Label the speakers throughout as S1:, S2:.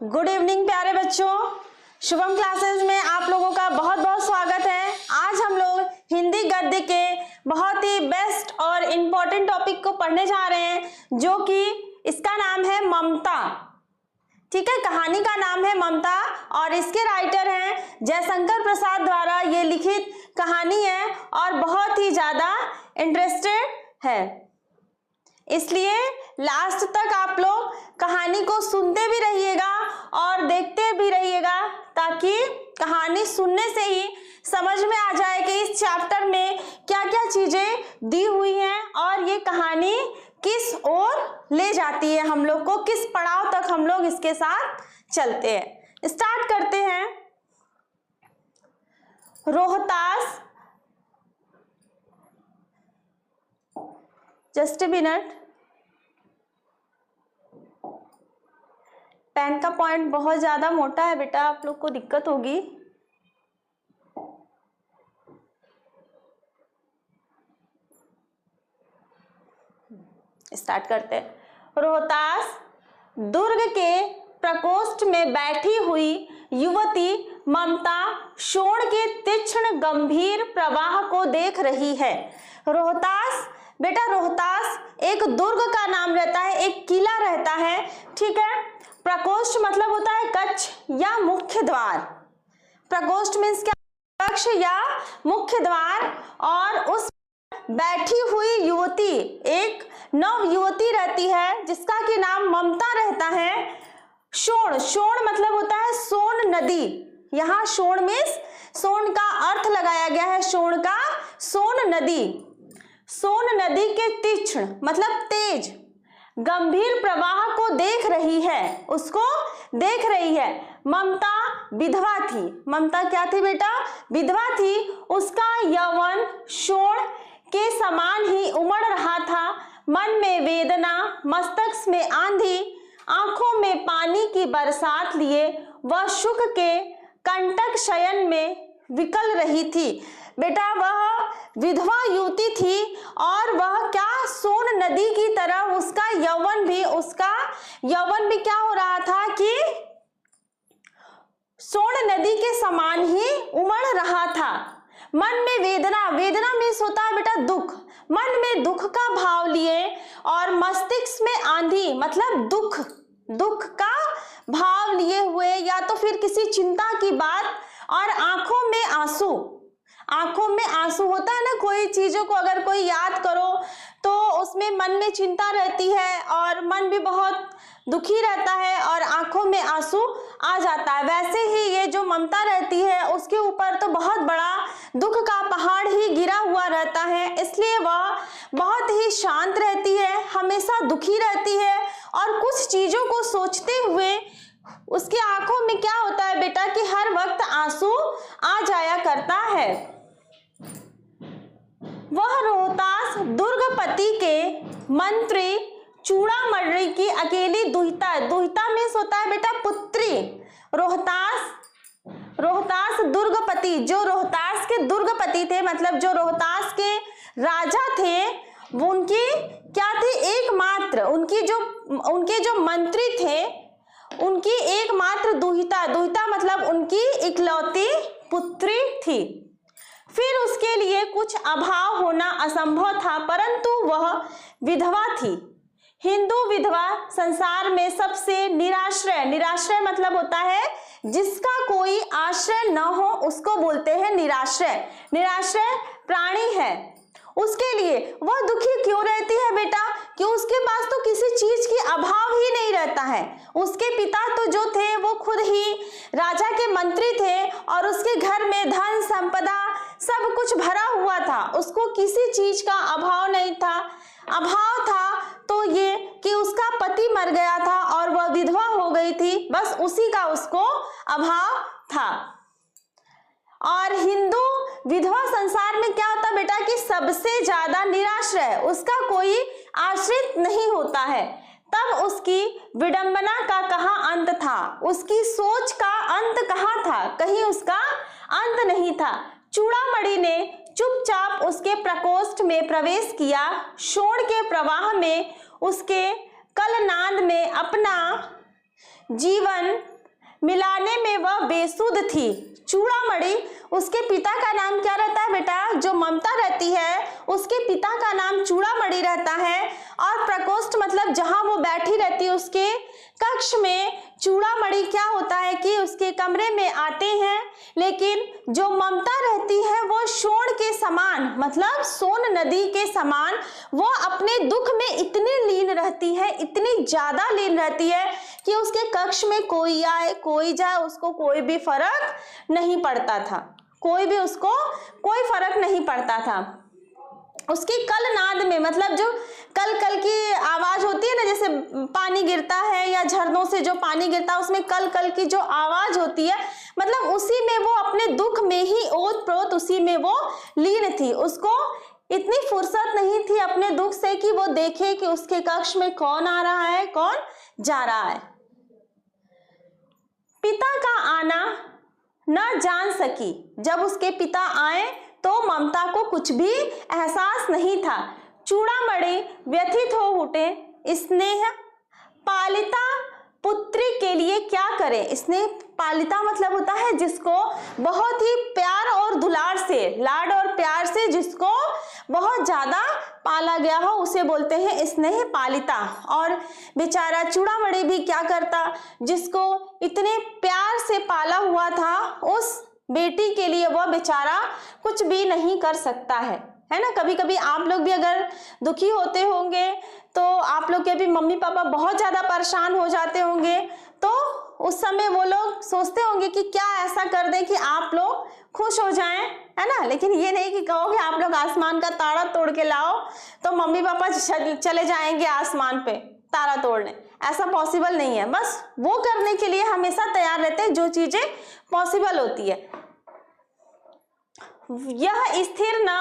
S1: Good evening प्यारे बच्चों, Shubham classes में आप लोगों का बहुत बहुत स्वागत है। आज हम लोग हिंदी गद्य के बहुत ही बेस्ट और इम्पोर्टेंट टॉपिक को पढ़ने जा रहे हैं, जो कि इसका नाम है ममता। ठीक है, कहानी का नाम है ममता और इसके राइटर हैं जयशंकर प्रसाद द्वारा ये लिखित कहानी है और बहुत ही ज्यादा इंटरेस्टेड है, इसलिए लास्ट तक आप लोग कहानी को सुनते भी रहिएगा और देखते भी रहिएगा, ताकि कहानी सुनने से ही समझ में आ जाए कि इस चैप्टर में क्या क्या चीजें दी हुई हैं और ये कहानी किस ओर ले जाती है, हम लोग को किस पड़ाव तक हम लोग इसके साथ चलते हैं। स्टार्ट करते हैं। Rohtas, just a minute, pen का पॉइंट बहुत ज्यादा मोटा है बेटा, आप लोग को दिक्कत होगी। स्टार्ट करते हैं। रोहतास दुर्ग के प्रकोष्ठ में बैठी हुई युवती ममता शोण के तीक्ष्ण गंभीर प्रवाह को देख रही है। रोहतास बेटा, रोहतास एक दुर्ग का नाम रहता है, एक किला रहता है। ठीक है, प्रकोष्ठ मतलब होता है कक्ष या मुख्य द्वार। प्रकोष्ठ मीन्स क्या? कक्ष या मुख्य द्वार। और उस बैठी हुई युवती एक नव युवती रहती है जिसका कि नाम ममता रहता है। शोण, शोण मतलब होता है सोन नदी। यहाँ शोण मीन्स सोन का अर्थ लगाया गया है, शोण का सोन नदी। सोन नदी के तीक्ष्ण मतलब तेज गंभीर प्रवाह को देख रही है, उसको देख रही है। ममता विधवा थी। ममता क्या थी बेटा? विधवा थी। उसका यौवन शोण के समान ही उमड़ रहा था। मन में वेदना, मस्तक में आंधी, आंखों में पानी की बरसात लिए वह सुख के कंटक शयन में विकल रही थी। बेटा वह विधवा युवती थी और वह क्या, सोन नदी की तरह उसका यौवन भी क्या हो रहा था कि सोन नदी के समान ही उमड़ रहा था। मन में वेदना, वेदना मीन्स होता है बेटा दुख, मन में दुख का भाव लिए और मस्तिष्क में आंधी मतलब दुख, दुख का भाव लिए हुए या तो फिर किसी चिंता की बात, और आंखों में आंसू, आंखों में आंसू होता है ना, कोई चीजों को अगर कोई याद करो तो उसमें मन में चिंता रहती है और मन भी बहुत दुखी रहता है और आंखों में आंसू आ जाता है। वैसे ही ये जो ममता रहती है उसके ऊपर तो बहुत बड़ा दुख का पहाड़ ही गिरा हुआ रहता है, इसलिए वह बहुत ही शांत रहती है, हमेशा दुखी रहती है और कुछ चीजों को सोचते हुए उसकी आंखों में क्या होता है बेटा कि हर वक्त आंसू आ जाया करता है। वह रोहतास दुर्गपति के मंत्री चूड़ामणि की अकेली दुहिता, दुहिता में होता है बेटा पुत्री। रोहतास दुर्गपति, जो रोहतास के दुर्गपति थे मतलब जो रोहतास के राजा थे, वो उनकी क्या थी, एकमात्र उनके जो मंत्री थे उनकी एकमात्र दुहिता, दुहिता मतलब उनकी इकलौती पुत्री थी। फिर उसके लिए कुछ अभाव होना असंभव था, परंतु वह विधवा थी। हिंदू विधवा संसार में सबसे निराश्रय, निराश्रय मतलब होता है जिसका कोई आश्रय न हो उसको बोलते हैं निराश्रय, निराश्रय प्राणी है। उसके लिए वह दुखी क्यों रहती है बेटा? कि उसके पास तो किसी चीज की अभाव ही नहीं रहता है। उसके पिता तो जो थे वो खुद ही राजा के मंत्री थे और उसके घर में धन संपदा सब कुछ भरा हुआ था, उसको किसी चीज का अभाव नहीं था। अभाव था तो ये कि उसका पति मर गया था और वह विधवा हो गई थी, बस उसी का उसको अभाव था। और हिंदू विधवा संसार में क्या होता बेटा कि सबसे ज्यादा निराश्रय, उसका कोई आश्रित नहीं होता है। तब उसकी विडंबना का कहाँ अंत था, उसकी सोच का अंत कहाँ था, कहीं उसका अंत नहीं था। चूड़ामणि ने चुपचाप उसके प्रकोष्ठ में प्रवेश किया। शोण के प्रवाह में उसके कलनाद में अपना जीवन मिलाने में वह बेसुध थी। चूड़ामणि, उसके पिता का नाम क्या रहता है बेटा? जो ममता रहती है उसके पिता का नाम चूड़ामणि रहता है। और प्रकोष्ठ मतलब जहां वो बैठी रहती है, उसके कक्ष में चूड़ामणि क्या होता है कि उसके कमरे में आते हैं। लेकिन जो ममता रहती है वो सोन के समान, मतलब सोन नदी के समान, वो अपने दुख में इतनी लीन रहती है, इतनी ज्यादा लीन रहती है कि उसके कक्ष में कोई आए कोई जाए उसको कोई भी फर्क नहीं पड़ता था। कोई फर्क नहीं पड़ता था। उसकी कल नाद में, मतलब जो कल कल की आवाज होती है ना, जैसे पानी गिरता है या झरनों से जो पानी गिरता है उसमें कल कल की जो आवाज होती है, मतलब उसी में वो अपने दुख में ही ओत प्रोत उसी में वो लीन थी। उसको इतनी फुर्सत नहीं थी अपने दुख से कि वो देखे कि उसके कक्ष में कौन आ रहा है कौन जा रहा है। पिता का आना न जान सकी। जब उसके पिता आए तो ममता को कुछ भी एहसास नहीं था। चूड़ामणि व्यथित हो उठे। स्नेह पालिता पुत्री के लिए क्या करे? स्नेह पालिता मतलब होता है जिसको बहुत ही प्यार और दुलार से, लाड और प्यार से जिसको बहुत ज्यादा पाला गया हो उसे बोलते हैं स्नेह पालिता। और बेचारा चूड़ामणि भी क्या करता, जिसको इतने प्यार से पाला हुआ था, उस बेटी के लिए वह बेचारा कुछ भी नहीं कर सकता है ना। कभी कभी आप लोग भी अगर दुखी होते होंगे तो आप लोग के भी मम्मी पापा बहुत ज्यादा परेशान हो जाते होंगे, तो उस समय वो लोग सोचते होंगे कि क्या ऐसा कर दें कि आप लोग खुश हो जाएं, है ना। लेकिन ये नहीं कि कहोगे आप लोग आसमान का तारा तोड़ के लाओ तो मम्मी पापा चले जाएंगे आसमान पे तारा तोड़ने, ऐसा पॉसिबल नहीं है। बस वो करने के लिए हमेशा तैयार रहते हैं जो चीजें पॉसिबल होती है। यह स्थिर न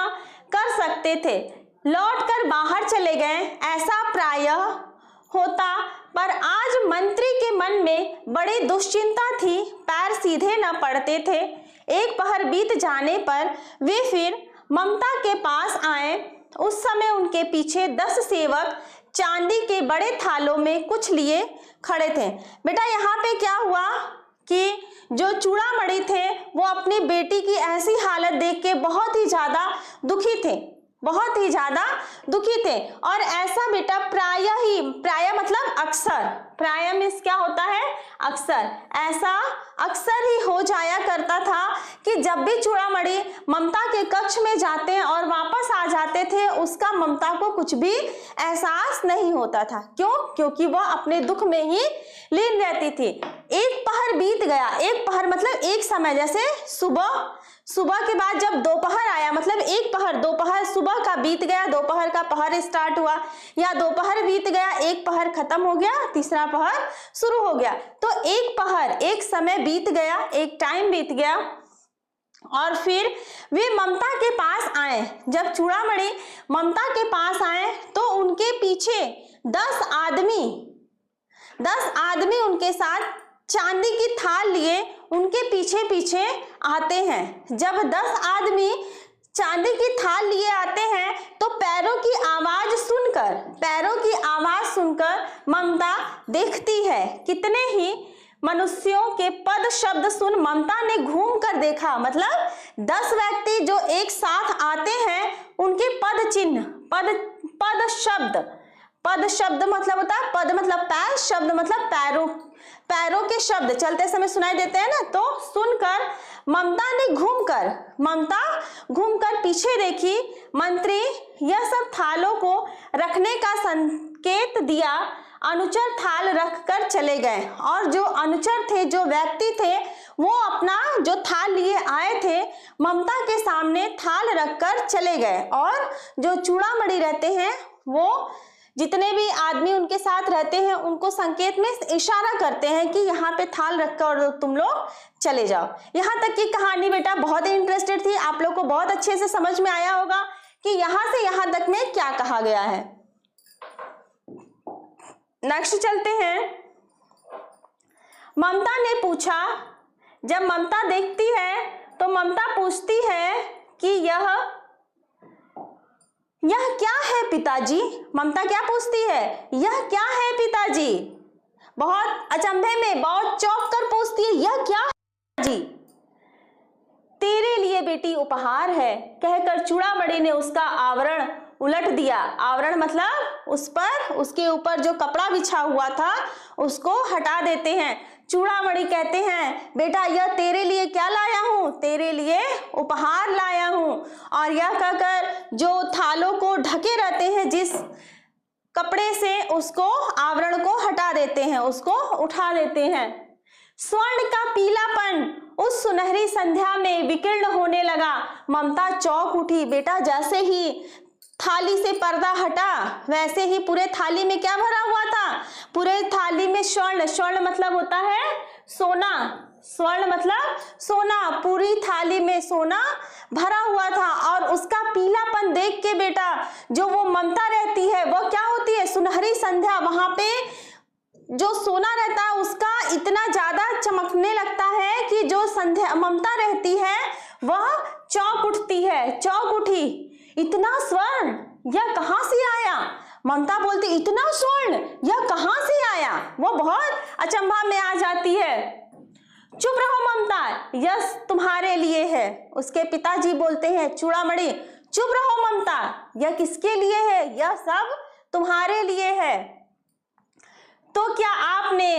S1: कर सकते थे, लौटकर बाहर चले गए, ऐसा प्रायः होता। पर आज मंत्री के मन में बड़ी दुश्चिंता थी, पैर सीधे न पड़ते थे। एक पहर बीत जाने पर वे फिर ममता के पास आए। उस समय उनके पीछे 10 सेवक चांदी के बड़े थालों में कुछ लिए खड़े थे। बेटा यहाँ पे क्या हुआ कि जो चूड़ामणि थे वो अपनी बेटी की ऐसी हालत देख के बहुत ही ज्यादा दुखी थे, बहुत ही ज्यादा दुखी थे। और ऐसा बेटा प्राय मतलब अक्सर, प्राय मीन्स क्या होता है? अक्सर। ऐसा अक्सर ही हो जाया करता था कि जब भी चूड़ामणि ममता के कक्ष में जाते और वापस आ जाते थे, उसका ममता को कुछ भी एहसास नहीं होता था। क्यों? क्योंकि वह अपने दुख में ही लीन रहती थी। एक पहर बीत गया, एक पहर मतलब एक समय, जैसे सुबह के बाद जब दोपहर आया, मतलब एक पहर, दोपहर सुबह का बीत गया, दोपहर का पहर स्टार्ट हुआ, या दोपहर बीत गया, एक पहर खत्म हो गया, तीसरा पहर शुरू हो गया। तो एक पहर, एक समय बीत गया, एक टाइम बीत गया। और फिर वे ममता के पास आए। जब चूड़ामणि ममता के पास आए तो उनके पीछे 10 आदमी उनके साथ चांदी की थाल लिए उनके पीछे पीछे आते हैं। जब 10 आदमी चांदी की थाल लिए आते हैं तो पैरों की आवाज सुनकर ममता देखती है। कितने ही मनुष्यों के पद शब्द सुन ममता ने घूम कर देखा, मतलब 10 व्यक्ति जो एक साथ आते हैं उनके पद चिन्ह, पद शब्द मतलब होता है, पद मतलब पैर, शब्द मतलब पैरों के शब्द चलते समय सुनाई देते हैं ना। तो सुनकर ममता घूमकर पीछे देखी। मंत्री यह सब थालों को रखने का संकेत दिया। अनुचर थाल रखकर चले गए और जो अनुचर थे, जो व्यक्ति थे, वो अपना जो थाल लिए आए थे ममता के सामने थाल रखकर चले गए। और जो चूड़ामणि रहते हैं वो जितने भी आदमी उनके साथ रहते हैं उनको संकेत में इशारा करते हैं कि यहाँ पे थाल रखकर तुम लोग चले जाओ। यहाँ तक की कहानी बेटा बहुत ही इंटरेस्टेड थी, आप लोग को बहुत अच्छे से समझ में आया होगा कि यहाँ से यहाँ तक में क्या कहा गया है। नेक्स्ट चलते हैं। ममता ने पूछा, जब ममता देखती है तो ममता पूछती है कि यह क्या है पिताजी? ममता क्या पूछती है? यह क्या है पिताजी? बहुत अचंभे में, बहुत चौंक कर पूछती है, यह क्या है जी? तेरे लिए बेटी उपहार है, कहकर चूड़ामणि ने उसका आवरण उलट दिया। आवरण मतलब उस पर, उसके ऊपर जो कपड़ा बिछा हुआ था उसको हटा देते हैं। चूड़ामणि कहते हैं, बेटा यह तेरे लिए क्या लाया हूँ? तेरे लिए उपहार लाया हूँ। और यह कहकर जो थालों को ढके रहते हैं जिस कपड़े से, उसको, आवरण को हटा देते हैं, उसको उठा देते हैं। स्वर्ण का पीलापन उस सुनहरी संध्या में विकीर्ण होने लगा। ममता चौंक उठी। बेटा जैसे ही थाली से पर्दा हटा वैसे ही पूरे थाली में क्या भरा हुआ था? पूरे थाली में स्वर्ण, स्वर्ण मतलब होता है सोना, स्वर्ण मतलब सोना, पूरी थाली में सोना भरा हुआ था। और उसका पीलापन देख के बेटा जो वो ममता रहती है, वो क्या होती है? सुनहरी संध्या, वहां पे जो सोना रहता है उसका इतना ज्यादा चमकने लगता है कि जो संध्या ममता रहती है वह चौंक उठती है, चौंक उठी। इतना स्वर्ण, यह कहां से आया? ममता बोलती, इतना स्वर्ण यह कहां से आया? वो बहुत अचंभा में आ जाती है। चुप रहो ममता, यह तुम्हारे लिए है। उसके पिताजी बोलते हैं, चूड़ामणि चुप रहो ममता, यह किसके लिए है? यह सब तुम्हारे लिए है। तो क्या आपने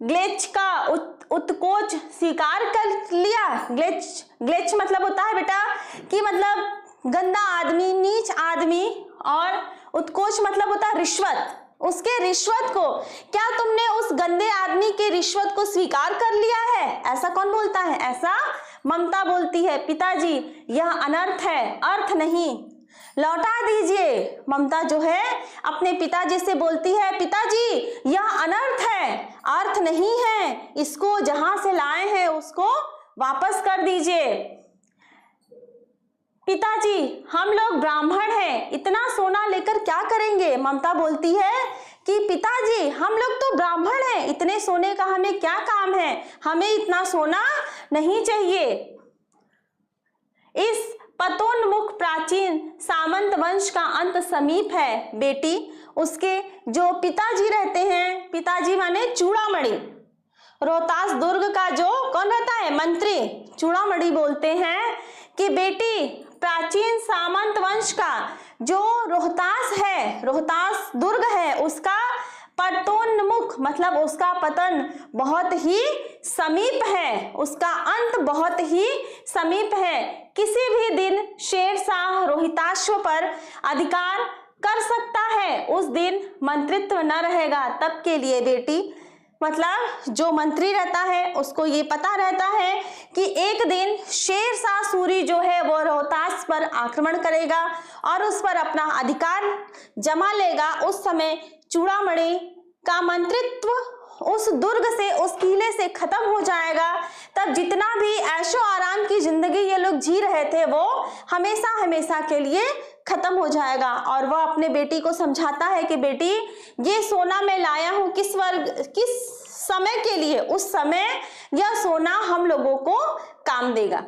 S1: ग्लेच का उत्कोच स्वीकार कर लिया? ग्लेच, ग्लेच मतलब होता है बेटा कि मतलब गंदा आदमी, नीच आदमी, और उत्कोच मतलब होता है रिश्वत। उसके रिश्वत को, क्या तुमने उस गंदे आदमी के रिश्वत को स्वीकार कर लिया है? ऐसा कौन बोलता है? ऐसा ममता बोलती है, पिताजी यह अनर्थ है, अर्थ नहीं, लौटा दीजिए। ममता जो है अपने पिताजी से बोलती है, पिताजी यह अनर्थ है, अर्थ नहीं है, इसको जहां से लाए हैं उसको वापस कर दीजिए। पिताजी हम लोग ब्राह्मण हैं, इतना सोना लेकर क्या करेंगे? ममता बोलती है कि पिताजी हम लोग तो ब्राह्मण हैं, इतने सोने का हमें क्या काम है, हमें इतना सोना नहीं चाहिए। इस पतोन्मुख प्राचीन सामंत वंश का अंत समीप है बेटी। उसके जो पिताजी रहते हैं, पिताजी माने चूड़ामणि, रोहतास दुर्ग का जो कौन रहता है? मंत्री। चूड़ामणि बोलते हैं कि बेटी प्राचीन सामंत वंश का जो रोहतास है, रोहतास दुर्ग है, उसका पतोन्मुख मतलब उसका पतन बहुत ही समीप है, उसका अंत बहुत ही समीप है। किसी भी दिन शेरशाह रोहिताश्व पर अधिकार कर सकता है, उस दिन मंत्रित्व न रहेगा। तब के लिए बेटी मतलब जो मंत्री रहता है उसको ये पता रहता है कि एक दिन शेरशाह सूरी जो है वो रोहतास पर आक्रमण करेगा और उस पर अपना अधिकार जमा लेगा। उस समय चूड़ामणि का मंत्रित्व उस दुर्ग से, उस किले से खत्म हो जाएगा। तब जितना भी ऐशो आराम की जिंदगी ये लोग जी रहे थे वो हमेशा हमेशा के लिए खत्म हो जाएगा। और वह अपने बेटी को समझाता है कि बेटी ये सोना मैं लाया हूं किस वर्ग, किस समय के लिए? उस समय यह सोना हम लोगों को काम देगा।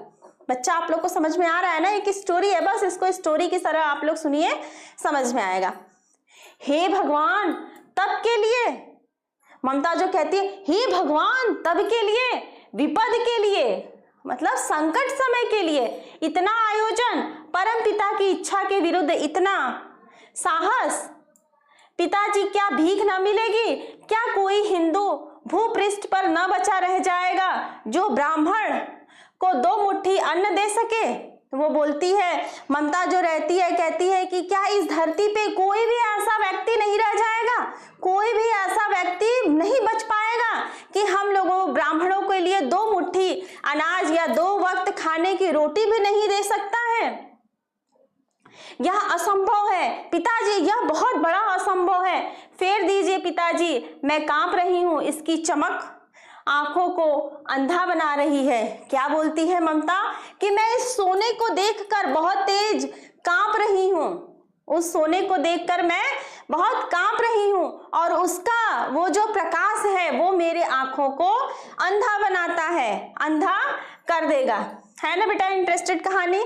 S1: बच्चा आप लोग को समझ में आ रहा है ना? एक स्टोरी है, बस इसको स्टोरी की तरह आप लोग सुनिए, समझ में आएगा। हे भगवान तब के लिए, ममता जो कहती है हे भगवान तब के लिए, विपद के लिए मतलब संकट समय के लिए इतना आयोजन, परम पिता की इच्छा के विरुद्ध इतना साहस। पिताजी क्या भीख न मिलेगी? क्या कोई हिंदू भूपृष्ठ पर न बचा रह जाएगा जो ब्राह्मण को 2 मुट्ठी अन्न दे सके? वो बोलती है, ममता जो रहती है कहती है कि क्या इस धरती पे कोई भी ऐसा व्यक्ति नहीं रह जाएगा, कोई भी ऐसा व्यक्ति नहीं बच पाएगा कि हम लोगों ब्राह्मणों के लिए 2 मुट्ठी अनाज या 2 वक्त खाने की रोटी भी नहीं दे सकता है? यह असंभव है पिताजी, यह बहुत बड़ा असंभव है। फेर दीजिए पिताजी, मैं कांप रही हूं, इसकी चमक आंखों को अंधा बना रही है। क्या बोलती है ममता कि मैं इस सोने को देखकर बहुत तेज कांप रही हूं, उस सोने को देखकर मैं बहुत कांप रही हूं और उसका वो जो प्रकाश है वो मेरे आंखों को अंधा बनाता है, अंधा कर देगा। है ना बेटा इंटरेस्टेड कहानी?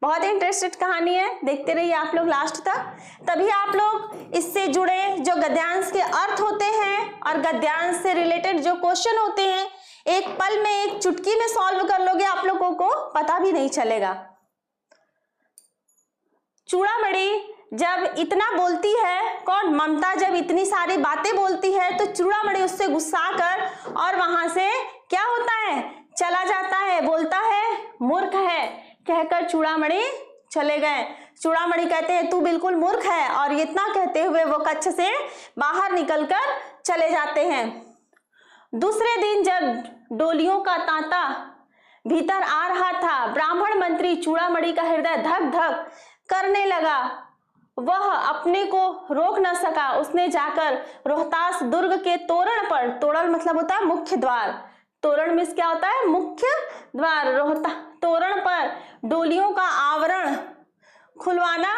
S1: बहुत इंटरेस्टेड कहानी है, देखते रहिए आप लोग लास्ट तक, तभी आप लोग इससे जुड़े जो गद्यांश के अर्थ होते हैं और गद्यांश से रिलेटेड जो क्वेश्चन होते हैं एक पल में, एक चुटकी में सॉल्व कर लोगे, आप लोगों को पता भी नहीं चलेगा। चूड़ामणि जब इतना बोलती है, कौन, ममता जब इतनी सारी बातें बोलती है तो चूड़ामणि उससे गुस्सा कर और वहां से क्या होता है, चला जाता है, बोलता है मूर्ख है, कहकर चूड़ामणि चले गए। चूड़ामणि कहते हैं तू बिल्कुल मूर्ख है, और इतना कहते हुए वो कक्ष से बाहर निकलकर चले जाते हैं। दूसरे दिन जब डोलियों का तांता भीतर आ रहा था, ब्राह्मण मंत्री चूड़ामणि का हृदय धक धक करने लगा। वह अपने को रोक न सका। उसने जाकर रोहतास दुर्ग के तोरण पर, तोरण मतलब होता है मुख्य द्वार, तोरण मीन्स क्या होता है, मुख्य द्वार, तोरण पर डोलियों का आवरण खुलवाना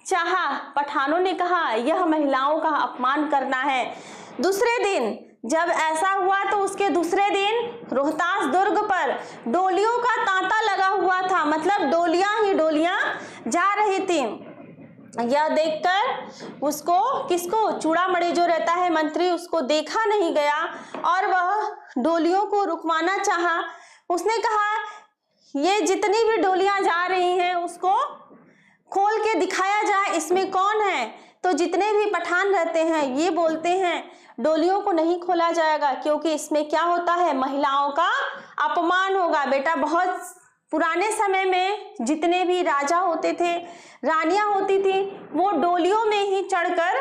S1: चाहा। पठानों ने कहा यह महिलाओं का अपमान करना है। दूसरे दिन जब ऐसा हुआ तो उसके दूसरे दिन रोहतास दुर्ग पर डोलियों का तांता लगा हुआ था, मतलब डोलियां ही डोलियां जा रही थी। यह देखकर उसको, किसको, चूड़ामणि जो रहता है मंत्री, उसको देखा नहीं गया और वह डोलियों को रुकवाना चाहा। उसने कहा ये जितनी भी डोलियां जा रही हैं उसको खोल के दिखाया जाए, इसमें कौन है। तो जितने भी पठान रहते हैं ये बोलते हैं डोलियों को नहीं खोला जाएगा क्योंकि इसमें क्या होता है, महिलाओं का अपमान होगा। बेटा बहुत पुराने समय में जितने भी राजा होते थे, रानियां होती थी, वो डोलियों में ही चढ़कर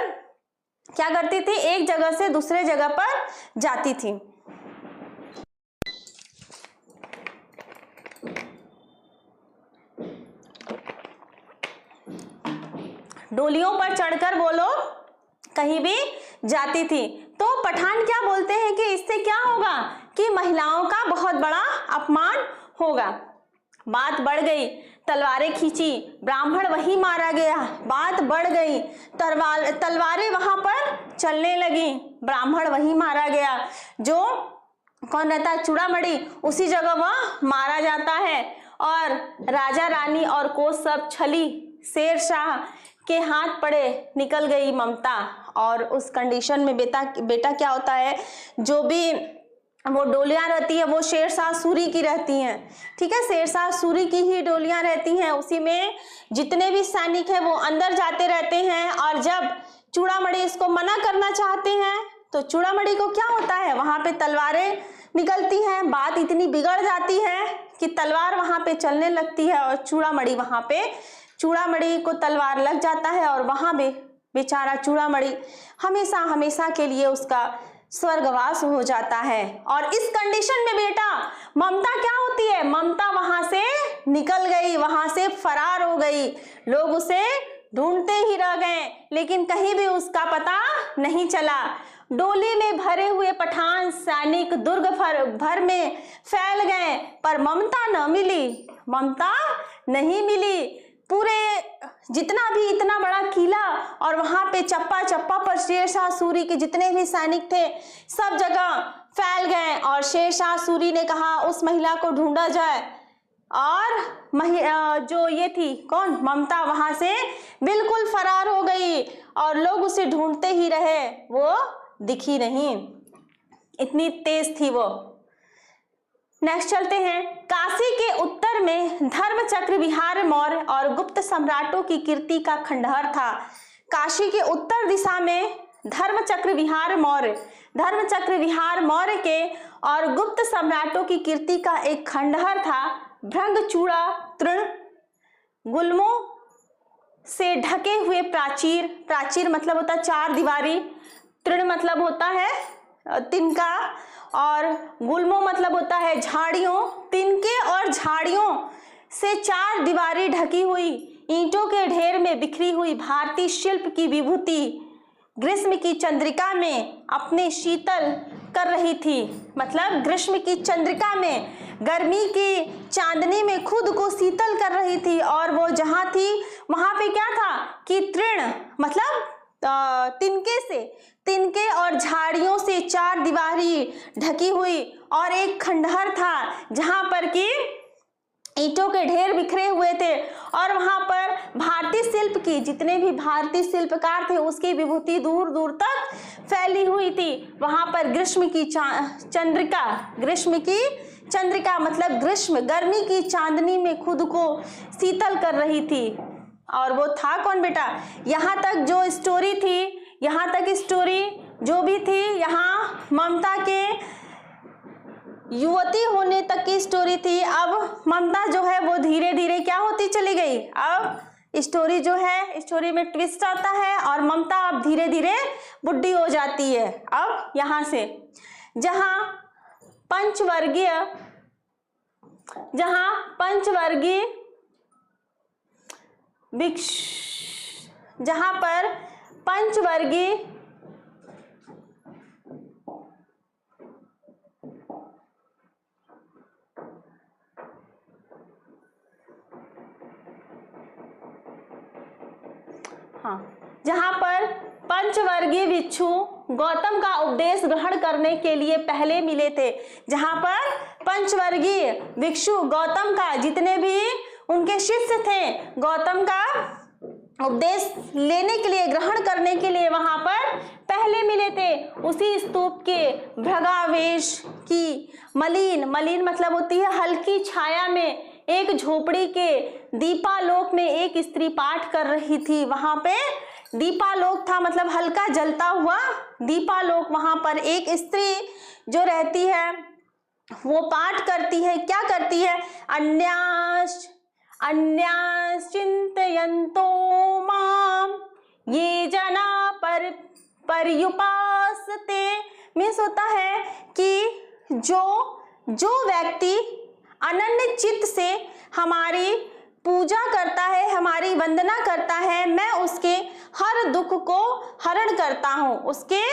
S1: क्या करती थी, एक जगह से दूसरे जगह पर जाती थी। डोलियों पर चढ़कर वो लोग कहीं भी जाती थी। तो पठान क्या बोलते हैं कि इससे क्या होगा कि महिलाओं का बहुत बड़ा अपमान होगा। बात बढ़ गई, तलवारें खींची, ब्राह्मण वहीं मारा गया। बात बढ़ गई, तलवारें वहां पर चलने लगी, ब्राह्मण वहीं मारा गया। जो कौन रहता है, चूड़ामणि, उसी जगह वह मारा जाता है। और राजा रानी और कोच सब छली शेरशाह के हाथ पड़े निकल गई ममता। और उस कंडीशन में बेटा क्या होता है, जो भी वो डोलियां रहती है वो शेरशाह सूरी की रहती हैं, ठीक है, शेरशाह सूरी की ही डोलियां रहती हैं। उसी में जितने भी सैनिक हैं वो अंदर जाते रहते हैं। और जब चूड़ामणि इसको मना करना चाहते हैं तो चूड़ामणि को क्या होता है, वहां पे तलवारें निकलती हैं। बात इतनी बिगड़ जाती है कि तलवार वहां पे चलने लगती है और चूड़ामणि को तलवार लग जाता है और वहां पे बेचारा चूड़ामणि हमेशा हमेशा के लिए उसका स्वर्गवास हो जाता है। और इस कंडीशन में बेटा ममता क्या होती है, ममता वहां से निकल गई, वहां से फरार हो गई। लोग उसे ढूंढते ही रह गए लेकिन कहीं भी उसका पता नहीं चला। डोली में भरे हुए पठान सैनिक दुर्ग भर में फैल गए पर ममता न मिली, ममता नहीं मिली। पूरे जितना भी इतना बड़ा किला और वहां पे चप्पा चप्पा पर शेरशाह सूरी के जितने भी सैनिक थे सब जगह फैल गए। और शेरशाह सूरी ने कहा उस महिला को ढूंढा जाए। और जो ये थी कौन, ममता, वहां से बिल्कुल फरार हो गई और लोग उसे ढूंढते ही रहे, वो दिखी नहीं, इतनी तेज थी वो। नेक्स्ट चलते हैं। काशी के उत्तर में धर्मचक्र विहार मौर्य और गुप्त सम्राटों की कीर्ति का खंडहर था। काशी के उत्तर दिशा में धर्मचक्र विहार मौर्य के और गुप्त सम्राटों की कीर्ति का एक खंडहर था। भृंगचूड़ा तृण गुल्मों से ढके हुए प्राचीर मतलब होता है चार दीवारी, तृण मतलब होता है तिनका, और गुल्मों मतलब होता है झाड़ियों, तिनके और झाड़ियों से चार दीवारी ढकी हुई ईंटों के ढेर में बिखरी हुई भारतीय शिल्प की विभूति ग्रीष्म की चंद्रिका में अपने शीतल कर रही थी। मतलब ग्रीष्म की चंद्रिका में, गर्मी की चांदनी में खुद को शीतल कर रही थी। और वो जहां थी वहां पे क्या था कि तृण मतलब तिनके और झाड़ियों से चार दीवारी ढकी हुई और एक खंडहर था जहां पर कि ईंटों के ढेर बिखरे हुए थे और वहां पर भारतीय शिल्प की, जितने भी भारतीय शिल्पकार थे उसकी विभूति दूर दूर तक फैली हुई थी। वहां पर ग्रीष्म की चंद्रिका मतलब ग्रीष्म गर्मी की चांदनी में खुद को शीतल कर रही थी। और वो था कौन बेटा? यहाँ तक जो स्टोरी थी, यहाँ तक स्टोरी जो भी थी, यहाँ ममता के युवती होने तक की स्टोरी थी। अब ममता जो है वो धीरे धीरे क्या होती चली गई। अब स्टोरी जो है, स्टोरी में ट्विस्ट आता है और ममता अब धीरे धीरे बुढ़ी हो जाती है। अब यहाँ से जहाँ पंचवर्गीय जहाँ पर पंचवर्गीय जहाँ पर पंचवर्गीय भिक्षु गौतम का उपदेश ग्रहण करने के लिए पहले मिले थे, जहाँ पर पंचवर्गीय भिक्षु गौतम का, जितने भी उनके शिष्य थे, गौतम का उपदेश लेने के लिए, ग्रहण करने के लिए वहां पर पहले मिले थे। उसी स्तूप के भृगावेश की मलिन मतलब होती है हल्की छाया में एक झोपड़ी के दीपालोक में एक स्त्री पाठ कर रही थी। वहां पे दीपालोक था मतलब हल्का जलता हुआ दीपालोक। वहां पर एक स्त्री जो रहती है वो पाठ करती है। क्या करती है? अन्यास चिंतयन्तो माम ये जना पर्युपासते। मीन्स होता है कि जो व्यक्ति अनन्य चित्त से हमारी पूजा करता है, हमारी वंदना करता है, मैं उसके हर दुख को हरण करता हूँ, उसके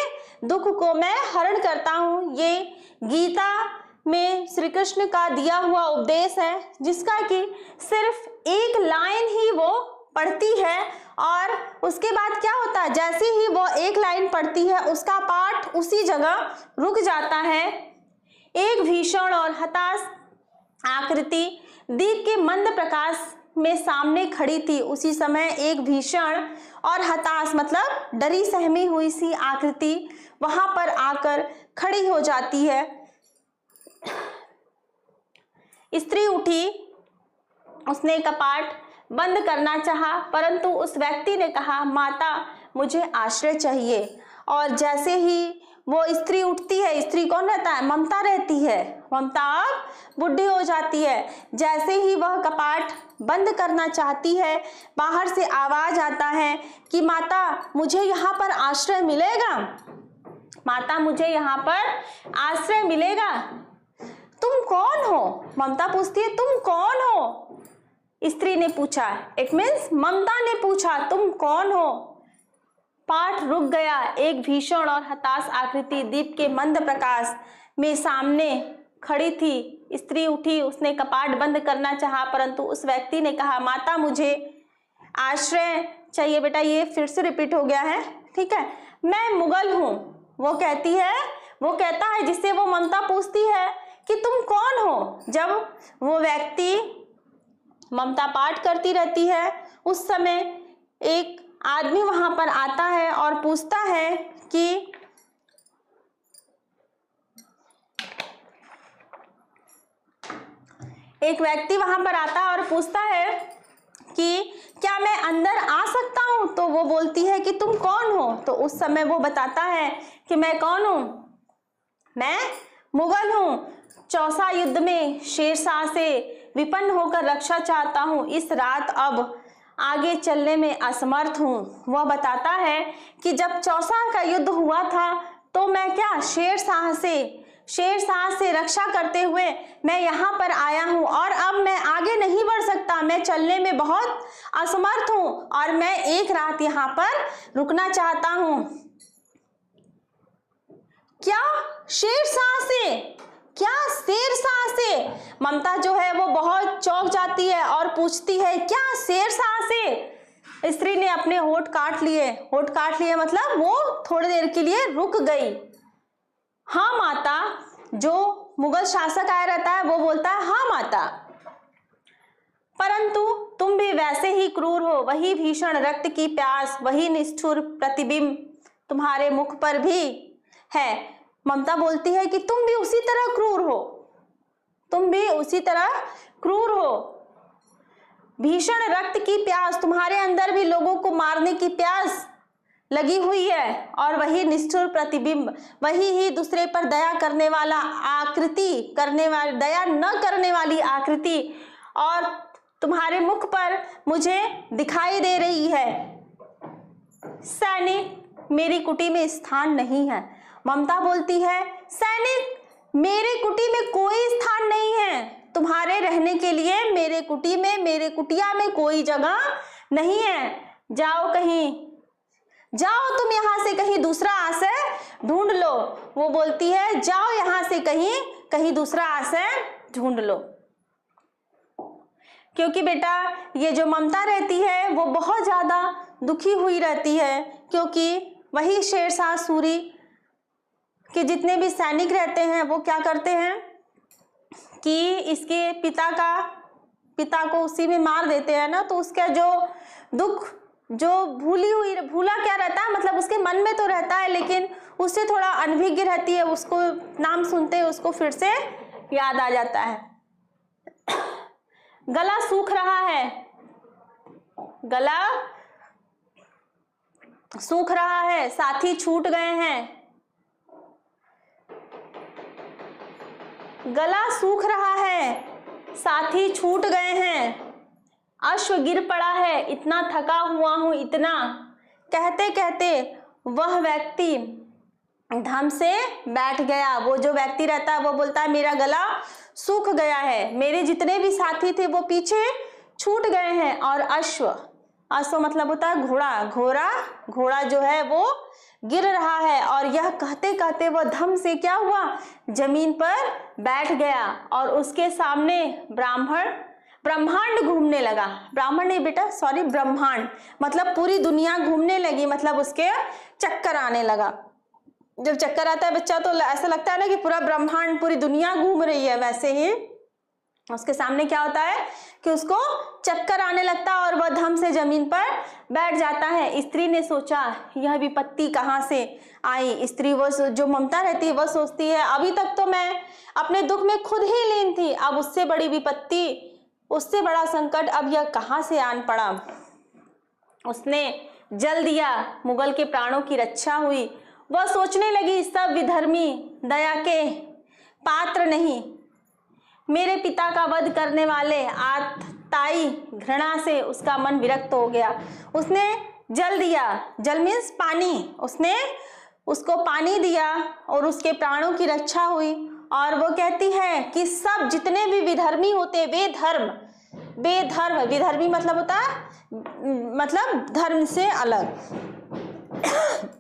S1: दुख को मैं हरण करता हूँ। ये गीता में श्री कृष्ण का दिया हुआ उपदेश है, जिसका कि सिर्फ एक लाइन ही वो पढ़ती है और उसके बाद क्या होता है, जैसे ही वो एक लाइन पढ़ती है उसका पाठ उसी जगह रुक जाता है। एक भीषण और हताश आकृति दीप के मंद प्रकाश में सामने खड़ी थी। उसी समय एक भीषण और हताश मतलब डरी सहमी हुई सी आकृति वहां पर आकर खड़ी हो जाती है। स्त्री उठी, उसने कपाट बंद करना चाहा, परंतु उस व्यक्ति ने कहा, माता मुझे आश्रय चाहिए। और जैसे ही वो स्त्री उठती है, स्त्री कौन रहता है? ममता रहती है। ममता अब बुढ़ी हो जाती है। जैसे ही वह कपाट बंद करना चाहती है, बाहर से आवाज आता है कि माता मुझे यहाँ पर आश्रय मिलेगा, माता मुझे यहाँ पर आश्रय मिलेगा। तुम कौन हो? ममता पूछती है, तुम कौन हो? स्त्री ने पूछा, इट मीन्स ममता ने पूछा, तुम कौन हो? पाठ रुक गया। एक भीषण और हताश आकृति दीप के मंद प्रकाश में सामने खड़ी थी। स्त्री उठी, उसने कपाट बंद करना चाहा, परंतु उस व्यक्ति ने कहा, माता मुझे आश्रय चाहिए। बेटा ये फिर से रिपीट हो गया है, ठीक है। मैं मुगल हूँ, वो कहती है, वो कहता है, जिससे वो ममता पूछती है कि तुम कौन हो। जब वो व्यक्ति ममता पाठ करती रहती है, उस समय एक आदमी वहां पर आता है और पूछता है कि एक व्यक्ति वहां पर आता है और पूछता है कि क्या मैं अंदर आ सकता हूं? तो वो बोलती है कि तुम कौन हो? तो उस समय वो बताता है कि मैं कौन हूं, मैं मुगल हूं, चौसा युद्ध में शेरशाह से विपन्न होकर रक्षा चाहता हूं, इस रात अब आगे चलने में असमर्थ हूं। वह बताता है कि जब चौसा का युद्ध हुआ था तो मैं क्या शेरशाह से रक्षा करते हुए मैं यहाँ पर आया हूँ और अब मैं आगे नहीं बढ़ सकता, मैं चलने में बहुत असमर्थ हूँ और मैं एक रात यहाँ पर रुकना चाहता हूँ। क्या शेरशाह से? क्या शेरशाह से? ममता जो है वो बहुत चौंक जाती है और पूछती है, क्या शेरशाह से? स्त्री ने अपने होठ काट लिए मतलब वो थोड़ी देर के लिए रुक गई। हाँ माता, जो मुगल शासक आया रहता है वो बोलता है, हाँ माता परंतु तुम भी वैसे ही क्रूर हो, वही भीषण रक्त की प्यास, वही निष्ठुर प्रतिबिंब तुम्हारे मुख पर भी है। ममता बोलती है कि तुम भी उसी तरह क्रूर हो, तुम भी उसी तरह क्रूर हो। भीषण रक्त की प्यास, तुम्हारे अंदर भी लोगों को मारने की प्यास लगी हुई है, और वही निष्ठुर प्रतिबिंब, वही ही दूसरे पर दया करने वाला आकृति, करने वाली दया न करने वाली आकृति और तुम्हारे मुख पर मुझे दिखाई दे रही है। सैनिक, मेरी कुटी में स्थान नहीं है। ममता बोलती है, सैनिक, मेरे कुटी में कोई स्थान नहीं है, तुम्हारे रहने के लिए मेरे कुटी में, मेरे कुटिया में कोई जगह नहीं है। जाओ कहीं, जाओ तुम यहाँ से कहीं दूसरा आश्रय ढूंढ लो। वो बोलती है, जाओ यहाँ से कहीं दूसरा आश्रय ढूंढ लो। क्योंकि बेटा ये जो ममता रहती है वो बहुत ज्यादा दुखी हुई रहती है, क्योंकि वही शेरशाह सूरी के जितने भी सैनिक रहते हैं वो क्या करते हैं कि इसके पिता को उसी में मार देते हैं ना, तो उसका जो दुख, जो भूला क्या रहता है, मतलब उसके मन में तो रहता है लेकिन उससे थोड़ा अनभिज्ञ रहती है, उसको नाम सुनते उसको फिर से याद आ जाता है। गला सूख रहा है, गला सूख रहा है, साथी छूट गए हैं। गला सूख रहा है, साथी छूट गए हैं। अश्व गिर पड़ा है, इतना थका हुआ हूं, इतना। कहते कहते वह व्यक्ति धम से बैठ गया। वो जो व्यक्ति रहता है वो बोलता है, मेरा गला सूख गया है, मेरे जितने भी साथी थे वो पीछे छूट गए हैं। और अश्व मतलब होता है घोड़ा, घोड़ा जो है वो गिर रहा है। और यह कहते कहते वह धम से क्या हुआ, जमीन पर बैठ गया, और उसके सामने ब्रह्मांड घूमने लगा। ब्राह्मण नहीं बेटा, सॉरी, ब्रह्मांड मतलब पूरी दुनिया घूमने लगी, मतलब उसके चक्कर आने लगा। जब चक्कर आता है बच्चा तो ऐसा लगता है ना कि पूरा ब्रह्मांड, पूरी दुनिया घूम रही है, वैसे ही उसके सामने क्या होता है कि उसको चक्कर आने लगता है और वह धम से जमीन पर बैठ जाता है। स्त्री ने सोचा, यह विपत्ति कहाँ से आई। स्त्री वो जो ममता रहती है वह सोचती है, अभी तक तो मैं अपने दुख में खुद ही लीन थी, अब उससे बड़ी विपत्ति, उससे बड़ा संकट अब यह कहाँ से आन पड़ा। उसने जल दिया, मुगल के प्राणों की रक्षा हुई। वह सोचने लगी, सब विधर्मी दया के पात्र नहीं, मेरे पिता का वध करने वाले आतताई घृणा से उसका मन विरक्त हो गया। उसने जल दिया, जल मीन्स पानी, उसने उसको पानी दिया और उसके प्राणों की रक्षा हुई। और वो कहती है कि सब जितने भी विधर्मी होते, बेधर्म, विधर्मी मतलब होता है मतलब धर्म से अलग,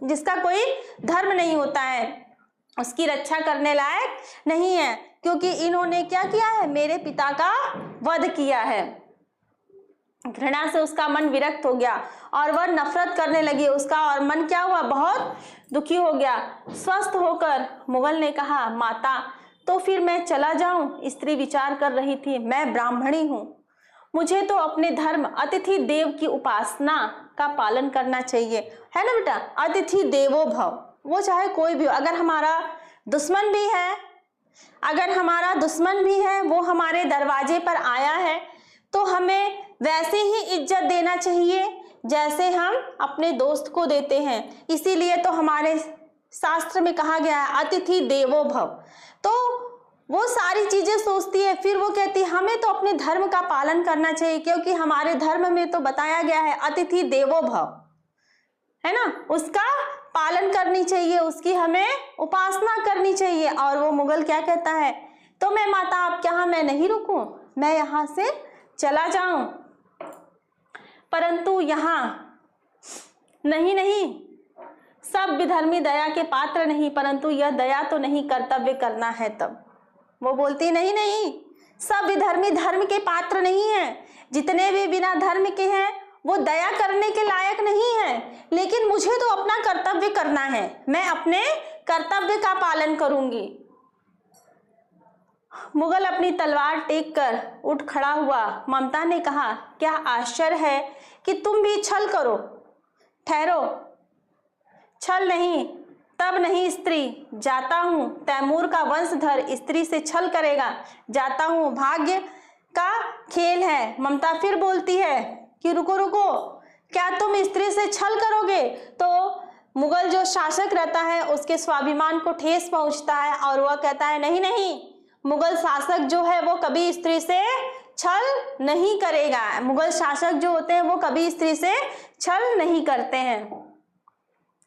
S1: जिसका कोई धर्म नहीं होता है, उसकी रक्षा करने लायक नहीं है, क्योंकि इन्होंने क्या किया है, मेरे पिता का वध किया है। घृणा से उसका मन विरक्त हो गया और वह नफरत करने लगी उसका, और मन क्या हुआ, बहुत दुखी हो गया। स्वस्थ होकर मुगल ने कहा, माता तो फिर मैं चला जाऊं। स्त्री विचार कर रही थी, मैं ब्राह्मणी हूं, मुझे तो अपने धर्म अतिथि देव की उपासना का पालन करना चाहिए, है ना बेटा। अतिथि देवो भव, वो चाहे कोई भी हो, अगर हमारा दुश्मन भी है, वो हमारे दरवाजे पर आया है तो हमें वैसे ही इज्जत देना चाहिए जैसे हम अपने दोस्त को देते हैं। इसीलिए तो हमारे शास्त्र में कहा गया है, अतिथि देवो भव। तो वो सारी चीजें सोचती है, फिर वो कहती है हमें तो अपने धर्म का पालन करना चाहिए, क्योंकि हमारे धर्म में तो बताया गया है अतिथि देवो भव, है ना, उसका पालन करनी चाहिए, उसकी हमें उपासना करनी चाहिए। और वो मुगल क्या कहता है, तो मैं माता आप यहाँ मैं नहीं रुकूं, मैं यहाँ से चला जाऊं। परंतु यहाँ नहीं, सब विधर्मी दया के पात्र नहीं, परंतु यह दया तो नहीं, कर्तव्य करना है। तब वो बोलती नहीं, सब विधर्मी धर्म के पात्र नहीं है, जितने भी बिना धर्म के हैं वो दया करने के लायक नहीं है, लेकिन मुझे तो अपना कर्तव्य करना है, मैं अपने कर्तव्य का पालन करूंगी। मुगल अपनी तलवार टेक कर उठ खड़ा हुआ। ममता ने कहा, क्या आश्चर्य है कि तुम भी छल करो। ठहरो, छल नहीं, तब नहीं स्त्री, जाता हूं। तैमूर का वंशधर स्त्री से छल करेगा, जाता हूं, भाग्य का खेल है। ममता फिर बोलती है कि रुको रुको, क्या तुम स्त्री से छल करोगे? तो मुगल जो शासक रहता है उसके स्वाभिमान को ठेस पहुंचता है और वह कहता है, नहीं नहीं, मुगल शासक जो है वो कभी स्त्री से छल नहीं करेगा। मुगल शासक जो होते हैं वो कभी स्त्री से छल नहीं करते हैं।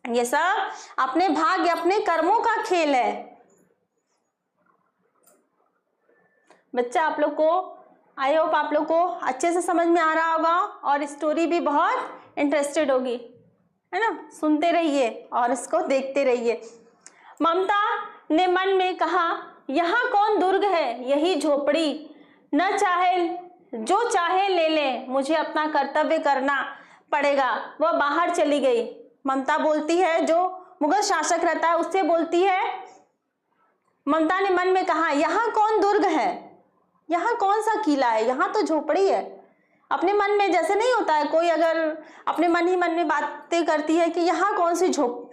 S1: ये सब अपने भाग्य, अपने कर्मों का खेल है। बच्चा, आप लोग को आई होप आप लोग को अच्छे से समझ में आ रहा होगा और स्टोरी भी बहुत इंटरेस्टेड होगी, है ना। सुनते रहिए और इसको देखते रहिए। ममता ने मन में कहा, यहाँ कौन दुर्ग है, यही झोपड़ी, न चाहे जो चाहे ले ले, मुझे अपना कर्तव्य करना पड़ेगा। वह बाहर चली गई। ममता बोलती है, जो मुगल शासक रहता है उससे बोलती है, ममता ने मन में कहा, यहाँ कौन दुर्ग है, यहाँ कौन सा किला है, यहाँ तो झोपड़ी है। अपने मन में जैसे नहीं होता है, कोई अगर अपने मन ही मन में बातें करती है कि यहाँ कौन सी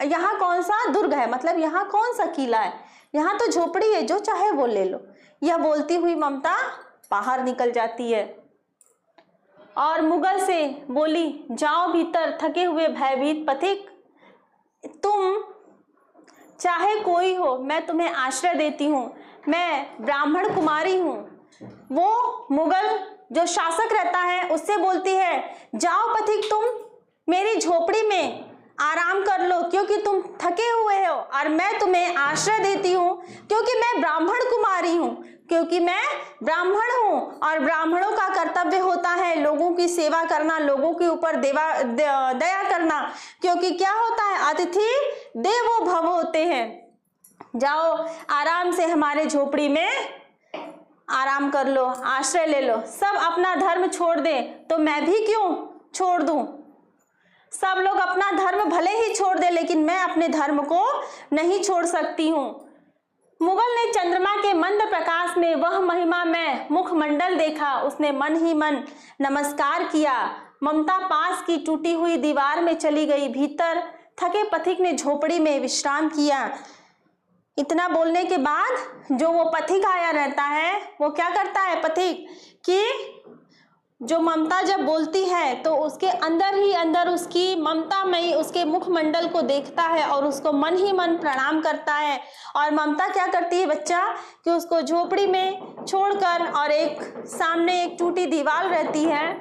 S1: यहाँ कौन सा दुर्ग है, मतलब यहाँ कौन सा किला है, यहाँ तो झोपड़ी है, जो चाहे वो ले लो। यह बोलती हुई ममता बाहर निकल जाती है और मुगल से बोली, जाओ भीतर, थके हुए भयभीत पथिक, तुम चाहे कोई हो, मैं तुम्हें आश्रय देती हूँ, मैं ब्राह्मण कुमारी हूँ। वो मुगल जो शासक रहता है उससे बोलती है, जाओ पथिक, तुम मेरी झोपड़ी में आराम कर लो, क्योंकि तुम थके हुए हो, और मैं तुम्हें आश्रय देती हूँ क्योंकि मैं ब्राह्मण कुमारी हूँ, क्योंकि मैं ब्राह्मण हूँ। और ब्राह्मणों का कर्तव्य होता है लोगों की सेवा करना, लोगों के ऊपर दया करना, क्योंकि क्या होता है, अतिथि देवो भव होते हैं। जाओ आराम से हमारे झोपड़ी में आराम कर लो, आश्रय ले लो। सब अपना धर्म छोड़ दें तो मैं भी क्यों छोड़ दूं। सब लोग अपना धर्म भले ही छोड़ दे, लेकिन मैं अपने धर्म को नहीं छोड़ सकती हूँ। मुगल ने चंद्रमा के मंद प्रकाश में वह महिमा में मुखमंडल देखा। उसने मन ही मन नमस्कार किया। ममता पास की टूटी हुई दीवार में चली गई। भीतर थके पथिक ने झोपड़ी में विश्राम किया। इतना बोलने के बाद जो वो पथिक आया रहता है वो क्या करता है, पथिक, कि जो ममता जब बोलती है तो उसके अंदर ही अंदर उसकी ममता में उसके मुखमंडल को देखता है और उसको मन ही मन प्रणाम करता है। और ममता क्या करती है बच्चा, कि उसको झोपड़ी में छोड़कर और एक सामने एक टूटी दीवार रहती है,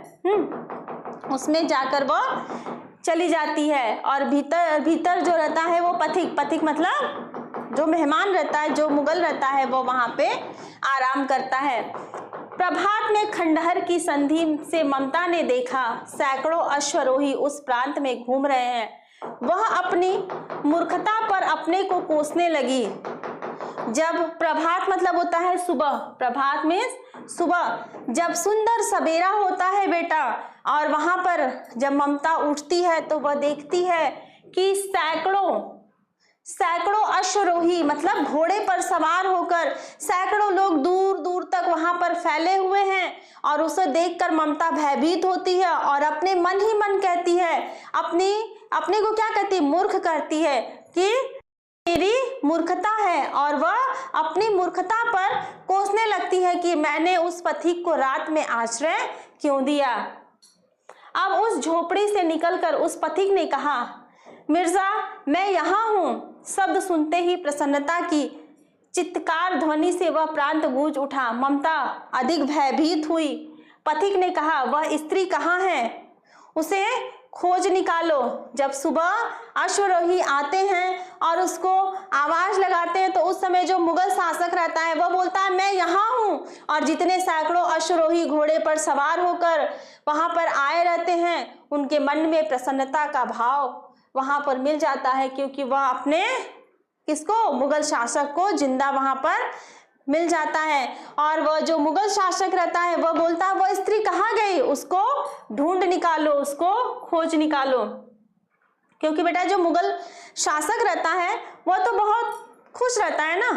S1: उसमें जाकर वो चली जाती है। और भीतर जो रहता है वो पथिक मतलब जो मेहमान रहता है, जो मुगल रहता है, वो वहां पे आराम करता है। प्रभात में खंडहर की संधि से ममता ने देखा सैकड़ों अश्वरोही उस प्रांत में घूम रहे हैं। वह अपनी मूर्खता पर अपने को कोसने लगी। जब प्रभात मतलब होता है सुबह, प्रभात में सुबह, जब सुंदर सवेरा होता है बेटा, और वहां पर जब ममता उठती है तो वह देखती है कि सैकड़ों अश्वरोही मतलब घोड़े पर सवार होकर सैकड़ों लोग दूर दूर तक वहां पर फैले हुए हैं। और उसे देखकर ममता भयभीत होती है और अपने मन ही मन कहती है, अपने को क्या कहती है, मूर्ख करती है कि मेरी मूर्खता है। और वह अपनी मूर्खता पर कोसने लगती है कि मैंने उस पथिक को रात में आश्रय क्यों दिया। अब उस झोपड़ी से निकलकर उस पथिक ने कहा, मिर्जा मैं यहाँ हूँ। शब्द सुनते ही प्रसन्नता की चित्कार ध्वनि से वह प्रांत गूंज उठा। ममता अधिक भयभीत हुई। पथिक ने कहा, वह स्त्री कहाँ है, उसे खोज निकालो। जब सुबह अश्वरोही आते हैं और उसको आवाज लगाते हैं तो उस समय जो मुगल शासक रहता है वह बोलता है मैं यहाँ हूँ। और जितने सैकड़ों अश्वरोही घोड़े पर सवार होकर वहां पर आए रहते हैं, उनके मन में प्रसन्नता का भाव वहां पर मिल जाता है, क्योंकि वह अपने किसको, मुगल शासक को जिंदा वहां पर मिल जाता है। और वह जो मुगल शासक रहता है वह बोलता है, वह स्त्री कहाँ गई, उसको ढूंढ निकालो, उसको खोज निकालो। क्योंकि बेटा जो मुगल शासक रहता है वह तो बहुत खुश रहता है ना,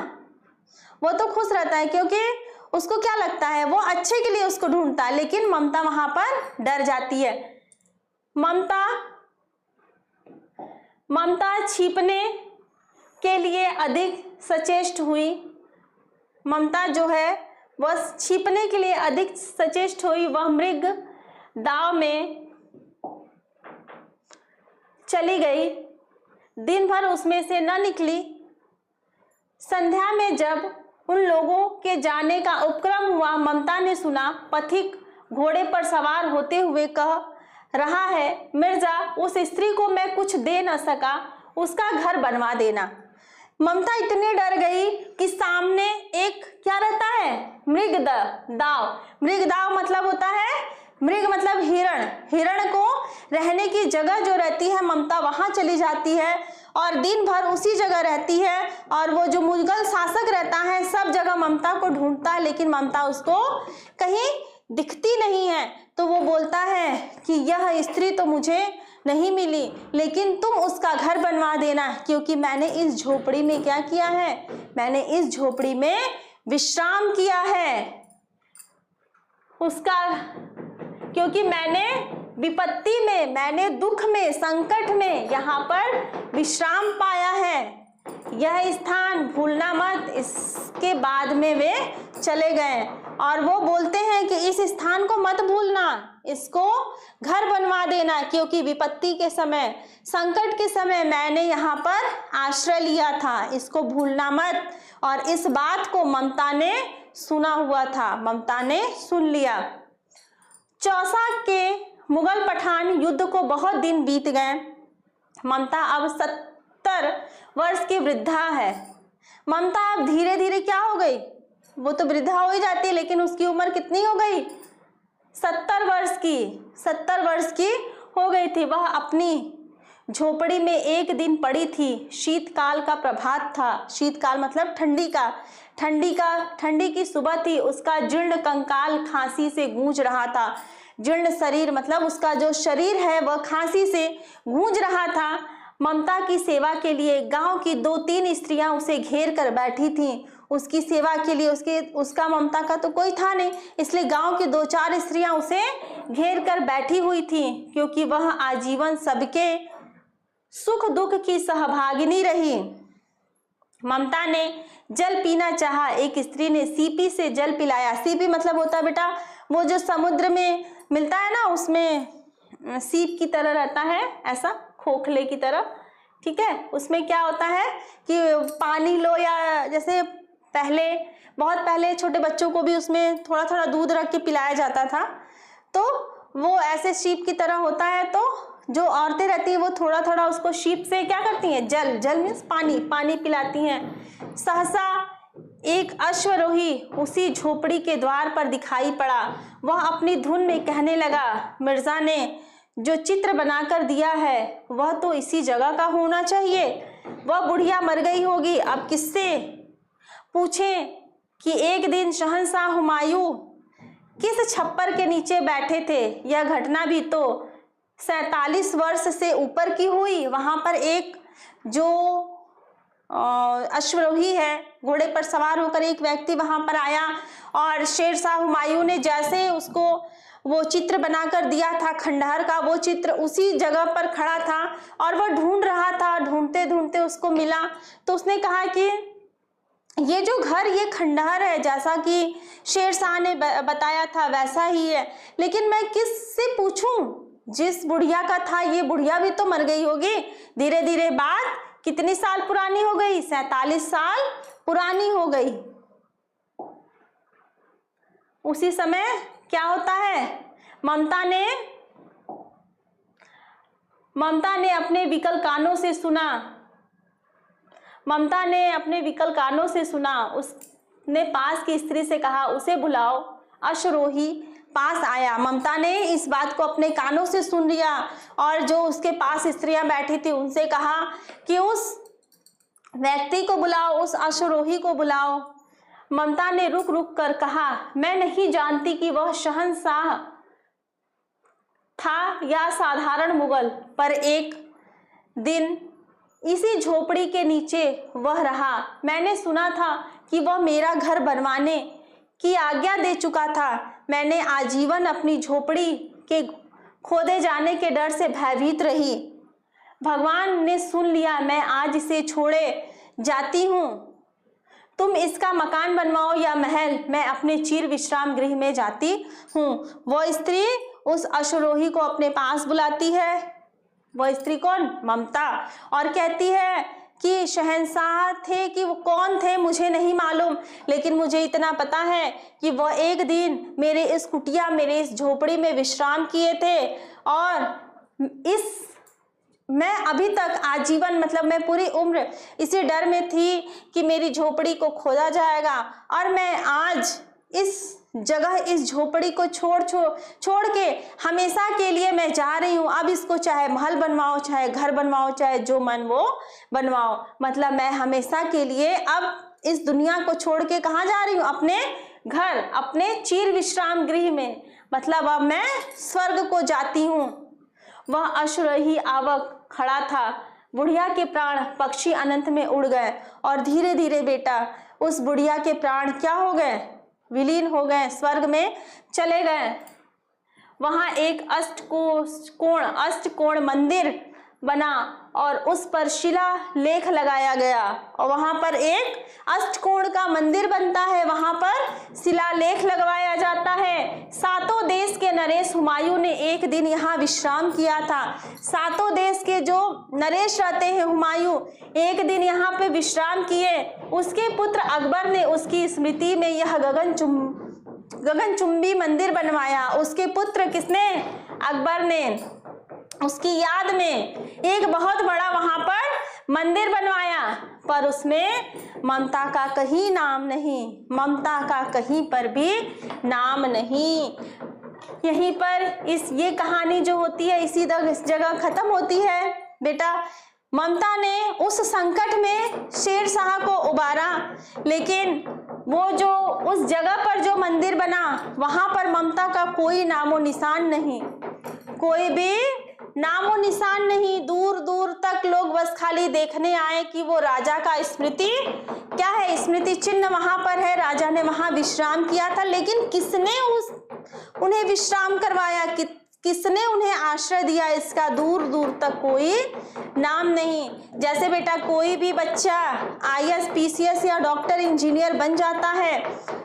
S1: वो तो खुश रहता है, क्योंकि उसको क्या लगता है, वो अच्छे के लिए उसको ढूंढता है, लेकिन ममता वहां पर डर जाती है। ममता छिपने के लिए अधिक सचेष्ट हुई। ममता जो है वह छिपने के लिए अधिक सचेष्ट हुई। वह मृग दाव में चली गई, दिन भर उसमें से न निकली। संध्या में जब उन लोगों के जाने का उपक्रम हुआ, ममता ने सुना पथिक घोड़े पर सवार होते हुए कह रहा है, मिर्जा, उस स्त्री को मैं कुछ दे न सका, उसका घर बनवा देना। ममता इतने डर गई कि सामने एक क्या रहता है, मृग दाव। मृग दाव मतलब होता है, मृग मतलब हिरण। हिरण को रहने की जगह जो रहती है, ममता वहां चली जाती है और दिन भर उसी जगह रहती है। और वो जो मुगल शासक रहता है सब जगह ममता को ढूंढता है, लेकिन ममता उसको कहीं दिखती नहीं है। तो वो बोलता है कि यह स्त्री तो मुझे नहीं मिली, लेकिन तुम उसका घर बनवा देना, क्योंकि मैंने इस झोपड़ी में क्या किया है, मैंने इस झोपड़ी में विश्राम किया है उसका, क्योंकि मैंने विपत्ति में, मैंने दुख में, संकट में यहाँ पर विश्राम पाया है। यह स्थान भूलना मत। इसके बाद में वे चले गए और वो बोलते हैं कि इस स्थान को मत भूलना, इसको घर बनवा देना, क्योंकि विपत्ति के समय, संकट के समय मैंने यहाँ पर आश्रय लिया था, इसको भूलना मत। और इस बात को ममता ने सुना हुआ था, ममता ने सुन लिया। चौसा के मुगल पठान युद्ध को बहुत दिन बीत गए। ममता अब 70 वर्ष की वृद्धा है। ममता अब धीरे धीरे क्या हो गई, वो तो वृद्धा हो ही जाती है, लेकिन उसकी उम्र कितनी हो गई, 70 वर्ष की। 70 वर्ष की हो गई थी। वह अपनी झोपड़ी में एक दिन पड़ी थी। शीतकाल का प्रभात था। शीतकाल मतलब ठंडी की सुबह थी। उसका जीर्ण कंकाल खांसी से गूंज रहा था। जीर्ण शरीर मतलब उसका जो शरीर है वह खांसी से गूंज रहा था। ममता की सेवा के लिए गांव की 2-3 स्त्रियां उसे घेर कर बैठी थीं। उसकी सेवा के लिए उसका ममता का तो कोई था नहीं, इसलिए गांव की 2-4 स्त्रियां उसे घेर कर बैठी हुई थीं, क्योंकि वह आजीवन सबके सुख दुख की सहभागिनी रही। ममता ने जल पीना चाहा। एक स्त्री ने सीपी से जल पिलाया। सीपी मतलब होता है बेटा वो जो समुद्र में मिलता है ना, उसमें सीप की तरह रहता है, ऐसा खोखले की तरह, ठीक है। उसमें क्या होता है कि पानी लो, या जैसे बहुत पहले छोटे बच्चों को भी उसमें थोड़ा थोड़ा दूध रख के पिलाया जाता था, तो वो ऐसे शीप की तरह होता है। तो जो औरतें रहती हैं वो थोड़ा थोड़ा उसको शीप से क्या करती हैं, जल मीन्स पानी पिलाती हैं। सहसा एक अश्वरोही उसी झोपड़ी के द्वार पर दिखाई पड़ा। वह अपनी धुन में कहने लगा, मिर्जा ने जो चित्र बनाकर दिया है वह तो इसी जगह का होना चाहिए। वह बुढ़िया मर गई होगी, अब किससे पूछें कि एक दिन शहंशाह हुमायूं किस छप्पर के नीचे बैठे थे। यह घटना भी तो 47 वर्ष से ऊपर की हुई। वहां पर एक जो अश्वरोही है, घोड़े पर सवार होकर एक व्यक्ति वहां पर आया और शेरशाह हुमायूं ने जैसे उसको वो चित्र बनाकर दिया था खंडहर का, वो चित्र उसी जगह पर खड़ा था और वह ढूंढ रहा था। ढूंढते ढूंढते उसको मिला, तो उसने कहा कि ये जो घर, ये खंडहर है, जैसा कि शेरशाह ने बताया था वैसा ही है, लेकिन मैं किससे पूछूं, जिस बुढ़िया का था ये बुढ़िया भी तो मर गई होगी। धीरे धीरे बात कितनी साल पुरानी हो गई, 47 साल पुरानी हो गई। उसी समय क्या होता है, ममता ने अपने विकल कानों से सुना। ममता ने अपने विकल कानों से सुना। उसने पास की स्त्री से कहा, उसे बुलाओ। अश्वरोही पास आया। ममता ने इस बात को अपने कानों से सुन लिया और जो उसके पास स्त्रियां बैठी थी उनसे कहा कि उस व्यक्ति को बुलाओ, उस अश्वरोही को बुलाओ। ममता ने रुक रुक कर कहा, मैं नहीं जानती कि वह शहंशाह था या साधारण मुगल, पर एक दिन इसी झोपड़ी के नीचे वह रहा। मैंने सुना था कि वह मेरा घर बनवाने की आज्ञा दे चुका था। मैंने आजीवन अपनी झोपड़ी के खोदे जाने के डर से भयभीत रही। भगवान ने सुन लिया, मैं आज इसे छोड़े जाती हूँ। तुम इसका मकान बनवाओ या महल, मैं अपने चिर विश्राम गृह में जाती हूँ। वह स्त्री उस अश्वरोही को अपने पास बुलाती है। वह स्त्री कौन? ममता। और कहती है कि शहंशाह थे कि वो कौन थे मुझे नहीं मालूम, लेकिन मुझे इतना पता है कि वह एक दिन मेरे इस कुटिया, मेरे इस झोपड़ी में विश्राम किए थे। और मैं अभी तक आजीवन, मतलब मैं पूरी उम्र इसी डर में थी कि मेरी झोपड़ी को खोदा जाएगा, और मैं आज इस जगह, इस झोपड़ी को छोड़ के हमेशा के लिए मैं जा रही हूँ। अब इसको चाहे महल बनवाओ, चाहे घर बनवाओ, चाहे जो मन वो बनवाओ, मतलब मैं हमेशा के लिए अब इस दुनिया को छोड़ के कहाँ जा रही हूँ? अपने घर, अपने चिर विश्राम गृह में, मतलब अब मैं स्वर्ग को जाती हूँ। वह अश्वरोही आवक खड़ा था। बुढ़िया के प्राण पक्षी अनंत में उड़ गए, और धीरे धीरे बेटा उस बुढ़िया के प्राण क्या हो गए? विलीन हो गए, स्वर्ग में चले गए। वहां एक अष्टकोण मंदिर बना, और उस पर शिला लेख लगाया गया। और वहां पर एक अष्टकोण का मंदिर बनता है, वहां पर शिलालेख लगवाया जाता है। सातों देश के नरेश हुमायूं ने एक दिन यहाँ विश्राम किया था। सातों देश के जो नरेश रहते हैं हुमायूं, एक दिन यहाँ पे विश्राम किए। उसके पुत्र अकबर ने उसकी स्मृति में यह गगनचुंबी मंदिर बनवाया। उसके पुत्र किसने? अकबर ने उसकी याद में एक बहुत बड़ा वहां पर मंदिर बनवाया, पर उसमें ममता का कहीं नाम नहीं, ममता का कहीं पर भी नाम नहीं। यहीं पर ये कहानी जो होती है इसी जगह खत्म होती है। बेटा ममता ने उस संकट में शेरशाह को उबारा, लेकिन वो जो उस जगह पर जो मंदिर बना वहां पर ममता का कोई नामो निशान नहीं, कोई भी नामो निशान नहीं। दूर दूर तक लोग बस खाली देखने आए कि वो राजा का स्मृति क्या है, स्मृति चिन्ह वहां पर है, राजा ने वहां विश्राम किया था। लेकिन किसने उन्हें विश्राम करवाया, किसने उन्हें आश्रय दिया, इसका दूर दूर तक कोई नाम नहीं। जैसे बेटा कोई भी बच्चा IAS PCS या डॉक्टर इंजीनियर बन जाता है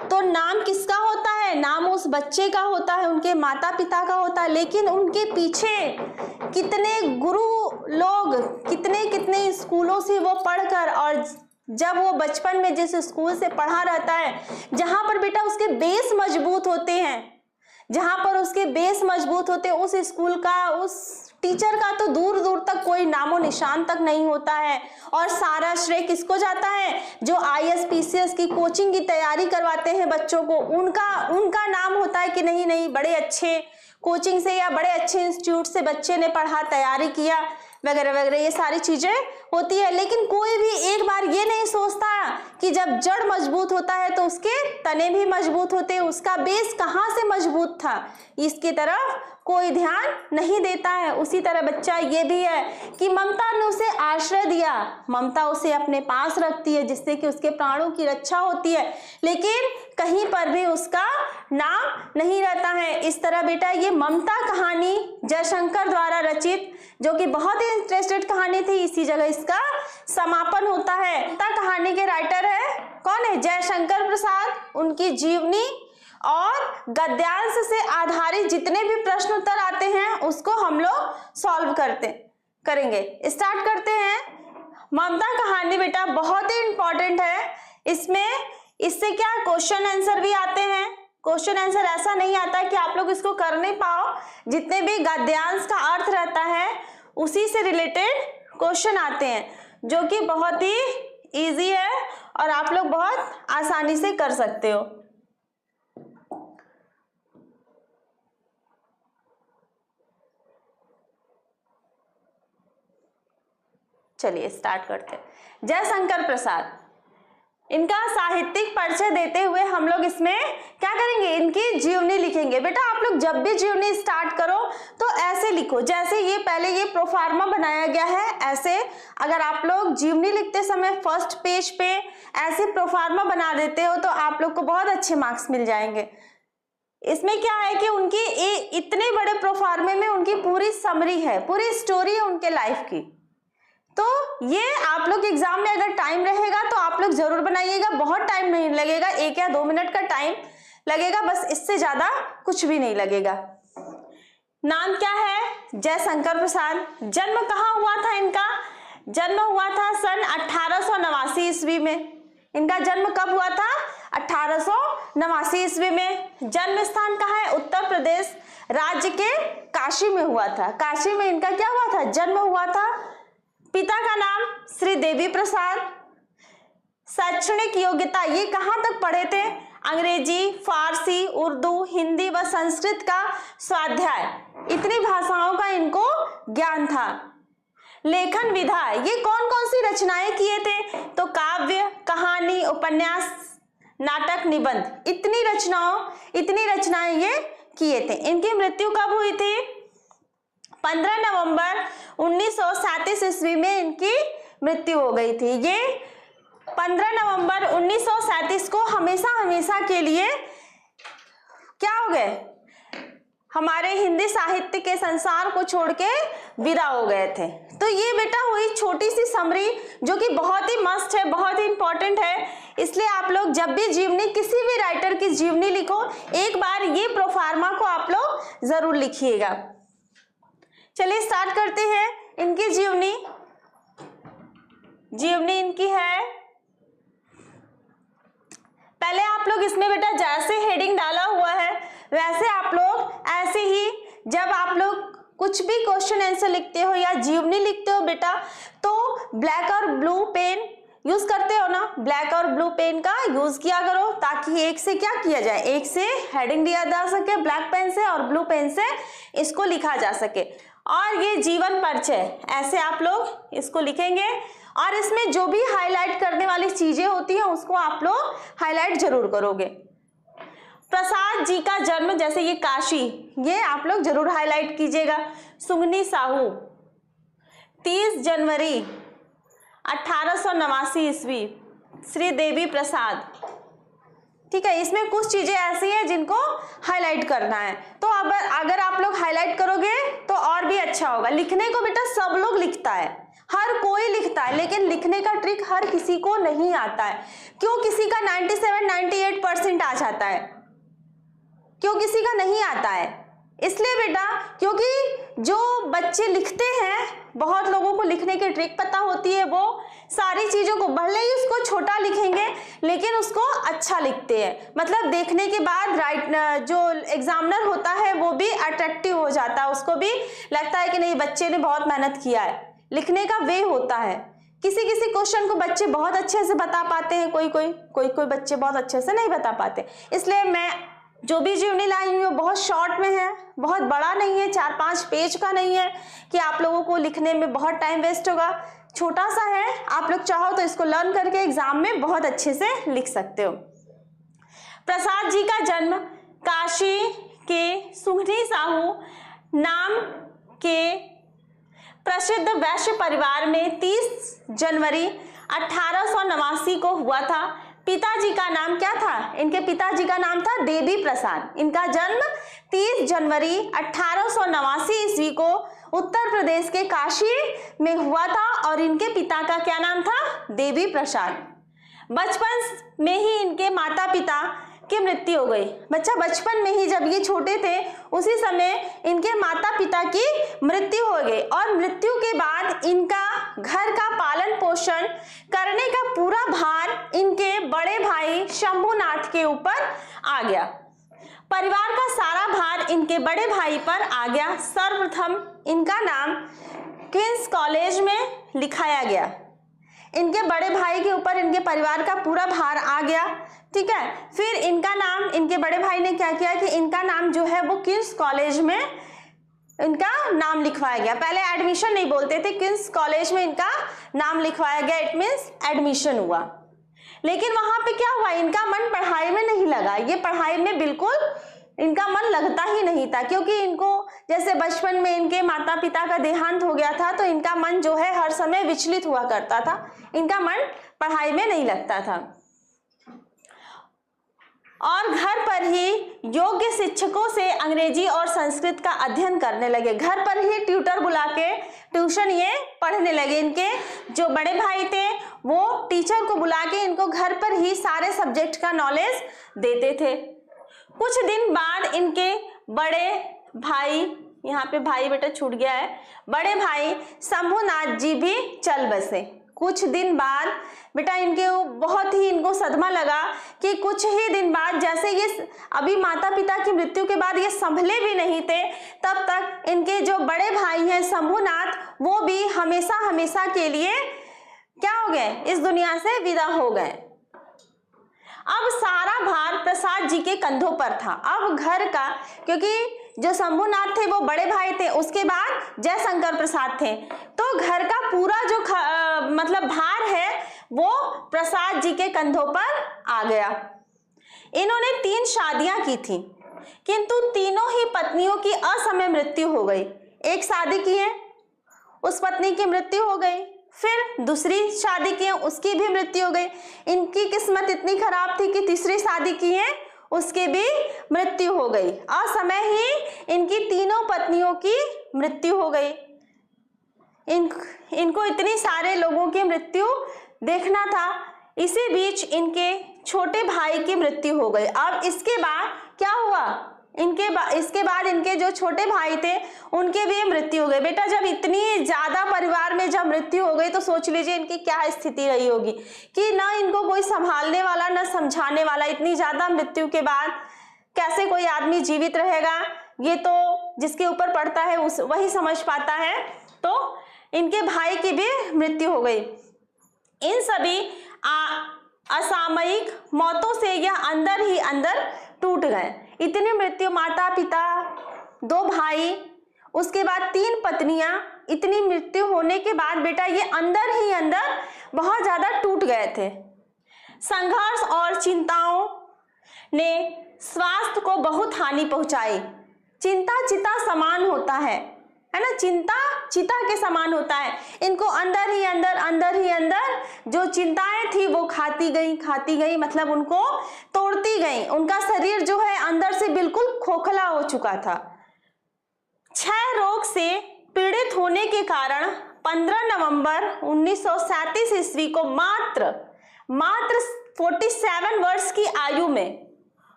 S1: तो नाम किसका होता है? नाम उस बच्चे का होता है, उनके माता पिता का होता है, लेकिन उनके पीछे कितने गुरु लोग, कितने कितने स्कूलों से वो पढ़कर, और जब वो बचपन में जिस स्कूल से पढ़ा रहता है, जहां पर बेटा उसके बेस मजबूत होते हैं, जहां पर उसके बेस मजबूत होते हैं, उस स्कूल का, उस टीचर का तो दूर दूर तक कोई नामो निशान तक नहीं होता है। और सारा श्रेय किसको जाता है? जो IAS PCS की कोचिंग की तैयारी करवाते हैं बच्चों को, उनका नाम होता है कि नहीं बड़े अच्छे कोचिंग से या बड़े अच्छे इंस्टीट्यूट से बच्चे ने पढ़ा, तैयारी किया, वगैरह वगैरह, ये सारी चीजें होती है। लेकिन कोई भी एक बार ये नहीं सोचता कि जब जड़ मजबूत होता है तो उसके तने भी मजबूत होते हैं, उसका बेस कहाँ से मजबूत था, इसकी तरफ कोई ध्यान नहीं देता है। उसी तरह बच्चा ये भी है कि ममता ने उसे आश्रय दिया, ममता उसे अपने पास रखती है जिससे कि उसके प्राणों की रक्षा होती है, लेकिन कहीं पर भी उसका नाम नहीं रहता है। इस तरह बेटा ये ममता कहानी जयशंकर द्वारा रचित, जो कि बहुत ही इंटरेस्टेड कहानी थी, इसी जगह इसका समापन होता है। ममता कहानी के राइटर है कौन है? जयशंकर प्रसाद। उनकी जीवनी और गद्यांश से आधारित जितने भी प्रश्न उत्तर आते हैं उसको हम लोग सॉल्व करेंगे। स्टार्ट करते हैं। ममता कहानी बेटा बहुत ही इंपॉर्टेंट है। इससे क्या क्वेश्चन आंसर भी आते हैं। क्वेश्चन आंसर ऐसा नहीं आता कि आप लोग इसको कर नहीं पाओ, जितने भी गद्यांश का अर्थ रहता है उसी से रिलेटेड क्वेश्चन आते हैं, जो कि बहुत ही इजी है और आप लोग बहुत आसानी से कर सकते हो। चलिए स्टार्ट करते हैं। जयशंकर प्रसाद, इनका साहित्यिक परिचय देते हुए हम लोग इसमें क्या करेंगे, इनकी जीवनी लिखेंगे। बेटा आप लोग जब भी जीवनी स्टार्ट करो तो ऐसे लिखो, जैसे ये पहले ये प्रोफार्मा बनाया गया है, ऐसे अगर आप लोग जीवनी लिखते समय फर्स्ट पेज पे ऐसे प्रोफार्मा बना देते हो तो आप लोग को बहुत अच्छे मार्क्स मिल जाएंगे। इसमें क्या है कि उनकी इतने बड़े प्रोफार्मे में उनकी पूरी समरी है, पूरी स्टोरी है उनके लाइफ की। तो ये आप लोग एग्जाम में अगर टाइम रहेगा तो आप लोग जरूर बनाइएगा, बहुत टाइम नहीं लगेगा, 1 या 2 मिनट का टाइम लगेगा बस, इससे ज्यादा कुछ भी नहीं लगेगा। नाम क्या है? जयशंकर प्रसाद। जन्म कहाँ हुआ था इनका? जन्म हुआ था सन 1889 ईस्वी में। इनका जन्म कब हुआ था? 1889 ईस्वी में। जन्म स्थान कहाँ है? उत्तर प्रदेश राज्य के काशी में हुआ था। काशी में इनका क्या हुआ था? जन्म हुआ था। पिता का नाम श्री देवी प्रसाद। शैक्षणिक योग्यता ये कहाँ तक पढ़े थे? अंग्रेजी, फारसी, उर्दू, हिंदी व संस्कृत का स्वाध्याय, इतनी भाषाओं का इनको ज्ञान था। लेखन विधा, ये कौन कौन सी रचनाएं किए थे? तो काव्य, कहानी, उपन्यास, नाटक, निबंध, इतनी रचनाएं ये किए थे। इनकी मृत्यु कब हुई थी? 15 नवंबर 1937 ईस्वी में इनकी मृत्यु हो गई थी। ये 15 नवंबर 1937 को हमेशा के लिए क्या हो गए? हमारे हिंदी साहित्य के संसार को छोड़ के विदा हो गए थे। तो ये बेटा हुई छोटी सी समरी जो कि बहुत ही मस्त है, बहुत ही इंपॉर्टेंट है। इसलिए आप लोग जब भी जीवनी, किसी भी राइटर की जीवनी लिखो, एक बार ये प्रोफार्मा को आप लोग जरूर लिखिएगा। चलिए स्टार्ट करते हैं इनकी जीवनी। जीवनी इनकी है, पहले आप लोग इसमें बेटा जैसे हेडिंग डाला हुआ है वैसे आप लोग ऐसे ही, जब आप लोग कुछ भी क्वेश्चन आंसर लिखते हो या जीवनी लिखते हो बेटा, तो ब्लैक और ब्लू पेन यूज करते हो ना, ब्लैक और ब्लू पेन का यूज किया करो ताकि एक से क्या किया जाए, एक से हेडिंग दिया जा सके ब्लैक पेन से और ब्लू पेन से इसको लिखा जा सके। और ये जीवन परिचय, ऐसे आप लोग इसको लिखेंगे और इसमें जो भी हाईलाइट करने वाली चीजें होती हैं उसको आप लोग हाईलाइट जरूर करोगे। प्रसाद जी का जन्म, जैसे ये काशी, ये आप लोग जरूर हाईलाइट कीजिएगा। सुगनी साहू 30 जनवरी 1889 ईस्वी, श्री देवी प्रसाद। ठीक है, इसमें कुछ चीजें ऐसी हैं जिनको हाईलाइट करना है, तो अब अगर आप लोग हाईलाइट करोगे तो और भी अच्छा होगा। लिखने को बेटा सब लोग लिखता है, हर कोई लिखता है, लेकिन लिखने का ट्रिक हर किसी को नहीं आता है। क्यों किसी का 97-98% आ जाता है, क्यों किसी का नहीं आता है? इसलिए बेटा क्योंकि जो बच्चे लिखते हैं, बहुत लोगों को लिखने की ट्रिक पता होती है, वो सारी चीजों को भले ही उसको छोटा लिखेंगे लेकिन उसको अच्छा लिखते हैं। मतलब देखने के बाद जो एग्जामिनर होता है वो भी अट्रैक्टिव हो जाता है, उसको भी लगता है कि नहीं बच्चे ने बहुत मेहनत किया है। लिखने का वे होता है। किसी किसी क्वेश्चन को बच्चे बहुत अच्छे से बता पाते हैं, कोई बच्चे बहुत अच्छे से नहीं बता पाते। इसलिए मैं जो भी जीवनी लाई हुई वो बहुत शॉर्ट में है, बहुत बड़ा नहीं है, 4-5 पेज का नहीं है कि आप लोगों को लिखने में बहुत टाइम वेस्ट होगा। छोटा सा है, आप लोग चाहो तो इसको लर्न करके एग्जाम में बहुत अच्छे से लिख सकते हो। प्रसाद जी का जन्म काशी के सुगनी साहू नाम के प्रसिद्ध वैश्य परिवार में 30 जनवरी 1889 को हुआ था। पिताजी का नाम क्या था? इनके पिताजी का नाम था देवी प्रसाद। इनका जन्म 30 जनवरी 1889 ईस्वी को उत्तर प्रदेश के काशी में हुआ था और इनके पिता का क्या नाम था? देवी प्रसाद। बचपन में ही इनके माता पिता की मृत्यु हो गई। बच्चा बचपन में ही, जब ये छोटे थे उसी समय इनके माता पिता की मृत्यु हो गई और मृत्यु के बाद इनका घर का पालन पोषण करने का पूरा भार इनके बड़े भाई शंभुनाथ के ऊपर आ गया। परिवार का सारा भार इनके बड़े भाई पर आ गया। सर्वप्रथम इनका नाम क्वींस कॉलेज में लिखाया गया। इनके बड़े भाई के ऊपर इनके परिवार का पूरा भार आ गया। ठीक है, फिर इनका नाम, इनके बड़े भाई ने क्या किया कि इनका नाम जो है वो क्वींस कॉलेज में इनका नाम लिखवाया गया। पहले एडमिशन नहीं बोलते थे, क्वींस कॉलेज में इनका नाम लिखवाया गया, इट मीन्स एडमिशन हुआ। लेकिन वहां पे क्या हुआ, इनका मन पढ़ाई में नहीं लगा। ये पढ़ाई में बिल्कुल इनका मन लगता ही नहीं था, क्योंकि इनको जैसे बचपन में इनके माता पिता का देहांत हो गया था तो इनका मन जो है हर समय विचलित हुआ करता था, इनका मन पढ़ाई में नहीं लगता था और घर पर ही योग्य शिक्षकों से अंग्रेजी और संस्कृत का अध्ययन करने लगे। घर पर ही ट्यूटर बुला के ट्यूशन ये पढ़ने लगे। इनके जो बड़े भाई थे वो टीचर को बुला के इनको घर पर ही सारे सब्जेक्ट का नॉलेज देते थे। कुछ दिन बाद इनके बड़े भाई, यहाँ पे भाई बेटा छूट गया है, बड़े भाई शंभुनाथ जी भी चल बसे। कुछ दिन बाद बेटा इनके बहुत ही इनको सदमा लगा कि कुछ ही दिन बाद, जैसे ये अभी माता पिता की मृत्यु के बाद ये संभले भी नहीं थे, तब तक इनके जो बड़े भाई हैं शंभुनाथ, वो भी हमेशा हमेशा के लिए क्या हो गए, इस दुनिया से विदा हो गए। अब सारा भार प्रसाद जी के कंधों पर था। अब घर का, क्योंकि जो शंभुनाथ थे वो बड़े भाई थे, उसके बाद जयशंकर प्रसाद थे, तो घर का पूरा जो मतलब भार है वो प्रसाद जी के कंधों पर आ गया। इन्होंने 3 शादियां की थी, किंतु तीनों ही पत्नियों की असमय मृत्यु हो गई। एक शादी की है, उस पत्नी की मृत्यु हो गई, फिर दूसरी शादी की है, उसकी भी मृत्यु हो गई। इनकी किस्मत इतनी खराब थी कि तीसरी शादी की है, उसकी भी मृत्यु हो गई। असमय ही इनकी तीनों पत्नियों की मृत्यु हो गई। इनको इतनी सारे लोगों की मृत्यु देखना था। इसी बीच इनके छोटे भाई की मृत्यु हो गई। अब इसके बाद क्या हुआ, इसके बाद इनके जो छोटे भाई थे उनके भी मृत्यु हो गई। बेटा जब इतनी ज्यादा परिवार में जब मृत्यु हो गई तो सोच लीजिए इनकी क्या स्थिति रही होगी कि ना इनको कोई संभालने वाला ना समझाने वाला। इतनी ज्यादा मृत्यु के बाद कैसे कोई आदमी जीवित रहेगा, ये तो जिसके ऊपर पड़ता है वही समझ पाता है। तो इनके भाई की भी मृत्यु हो गई। इन सभी असामयिक मौतों से यह अंदर ही अंदर टूट गए। इतनी मृत्यु, माता पिता, 2 भाई, उसके बाद 3 पत्नियां, इतनी मृत्यु होने के बाद बेटा ये अंदर ही अंदर बहुत ज्यादा टूट गए थे। संघर्ष और चिंताओं ने स्वास्थ्य को बहुत हानि पहुंचाई। चिंता चिता समान होता है ना, चिंता चिता के समान होता है। इनको अंदर ही अंदर जो चिंताएं थी वो खाती गई, मतलब उनको तोड़ती गई। उनका शरीर जो है अंदर से बिल्कुल खोखला हो चुका था। क्षय रोग से पीड़ित होने के कारण 15 नवंबर 1937 ईस्वी को मात्र 47 वर्ष की आयु में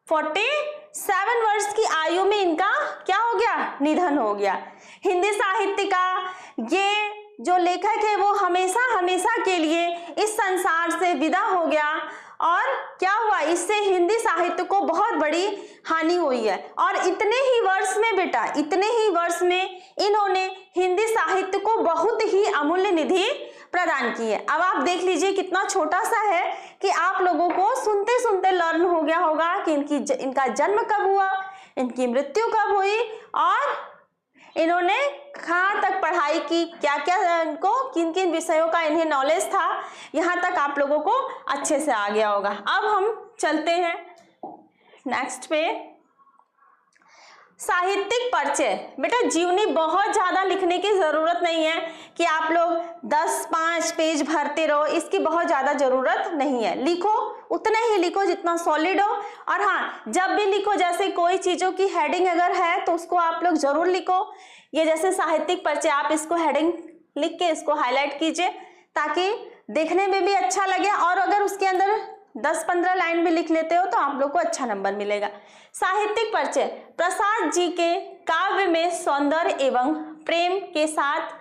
S1: 47 वर्ष की आयु में इनका क्या हो गया, निधन हो गया। हिंदी साहित्य का ये जो लेखक है वो हमेशा हमेशा के लिए इस संसार से विदा हो गया। और क्या हुआ, इससे हिंदी साहित्य को बहुत बड़ी हानि हुई है। और इतने ही वर्ष में बेटा, इतने ही वर्ष में इन्होंने हिंदी साहित्य को बहुत ही अमूल्य निधि प्रदान की है। अब आप देख लीजिए कितना छोटा सा है कि आप लोगों को सुनते सुनते लर्न हो गया होगा कि इनका जन्म कब हुआ, इनकी मृत्यु कब हुई और इन्होंने कहाँ तक पढ़ाई की, क्या क्या इनको किन किन विषयों का इन्हें नॉलेज था। यहाँ तक आप लोगों को अच्छे से आ गया होगा। अब हम चलते हैं नेक्स्ट पे, साहित्यिक परिचय। बेटा जीवनी बहुत ज्यादा लिखने की जरूरत नहीं है कि आप लोग 10-5 पेज भरते रहो, इसकी बहुत ज्यादा जरूरत नहीं है। लिखो उतना ही लिखो जितना सॉलिड हो। और हाँ, जब भी लिखो जैसे कोई चीजों की हेडिंग अगर है तो उसको आप लोग जरूर लिखो। ये जैसे साहित्यिक परिचय, आप इसको हेडिंग लिख के इसको हाईलाइट कीजिए ताकि देखने में भी अच्छा लगे। और अगर उसके अंदर 10-15 लाइन भी लिख लेते हो तो आप लोग को अच्छा नंबर मिलेगा। साहित्यिक परिचय। प्रसाद जी के काव्य में सौंदर्य एवं प्रेम के साथ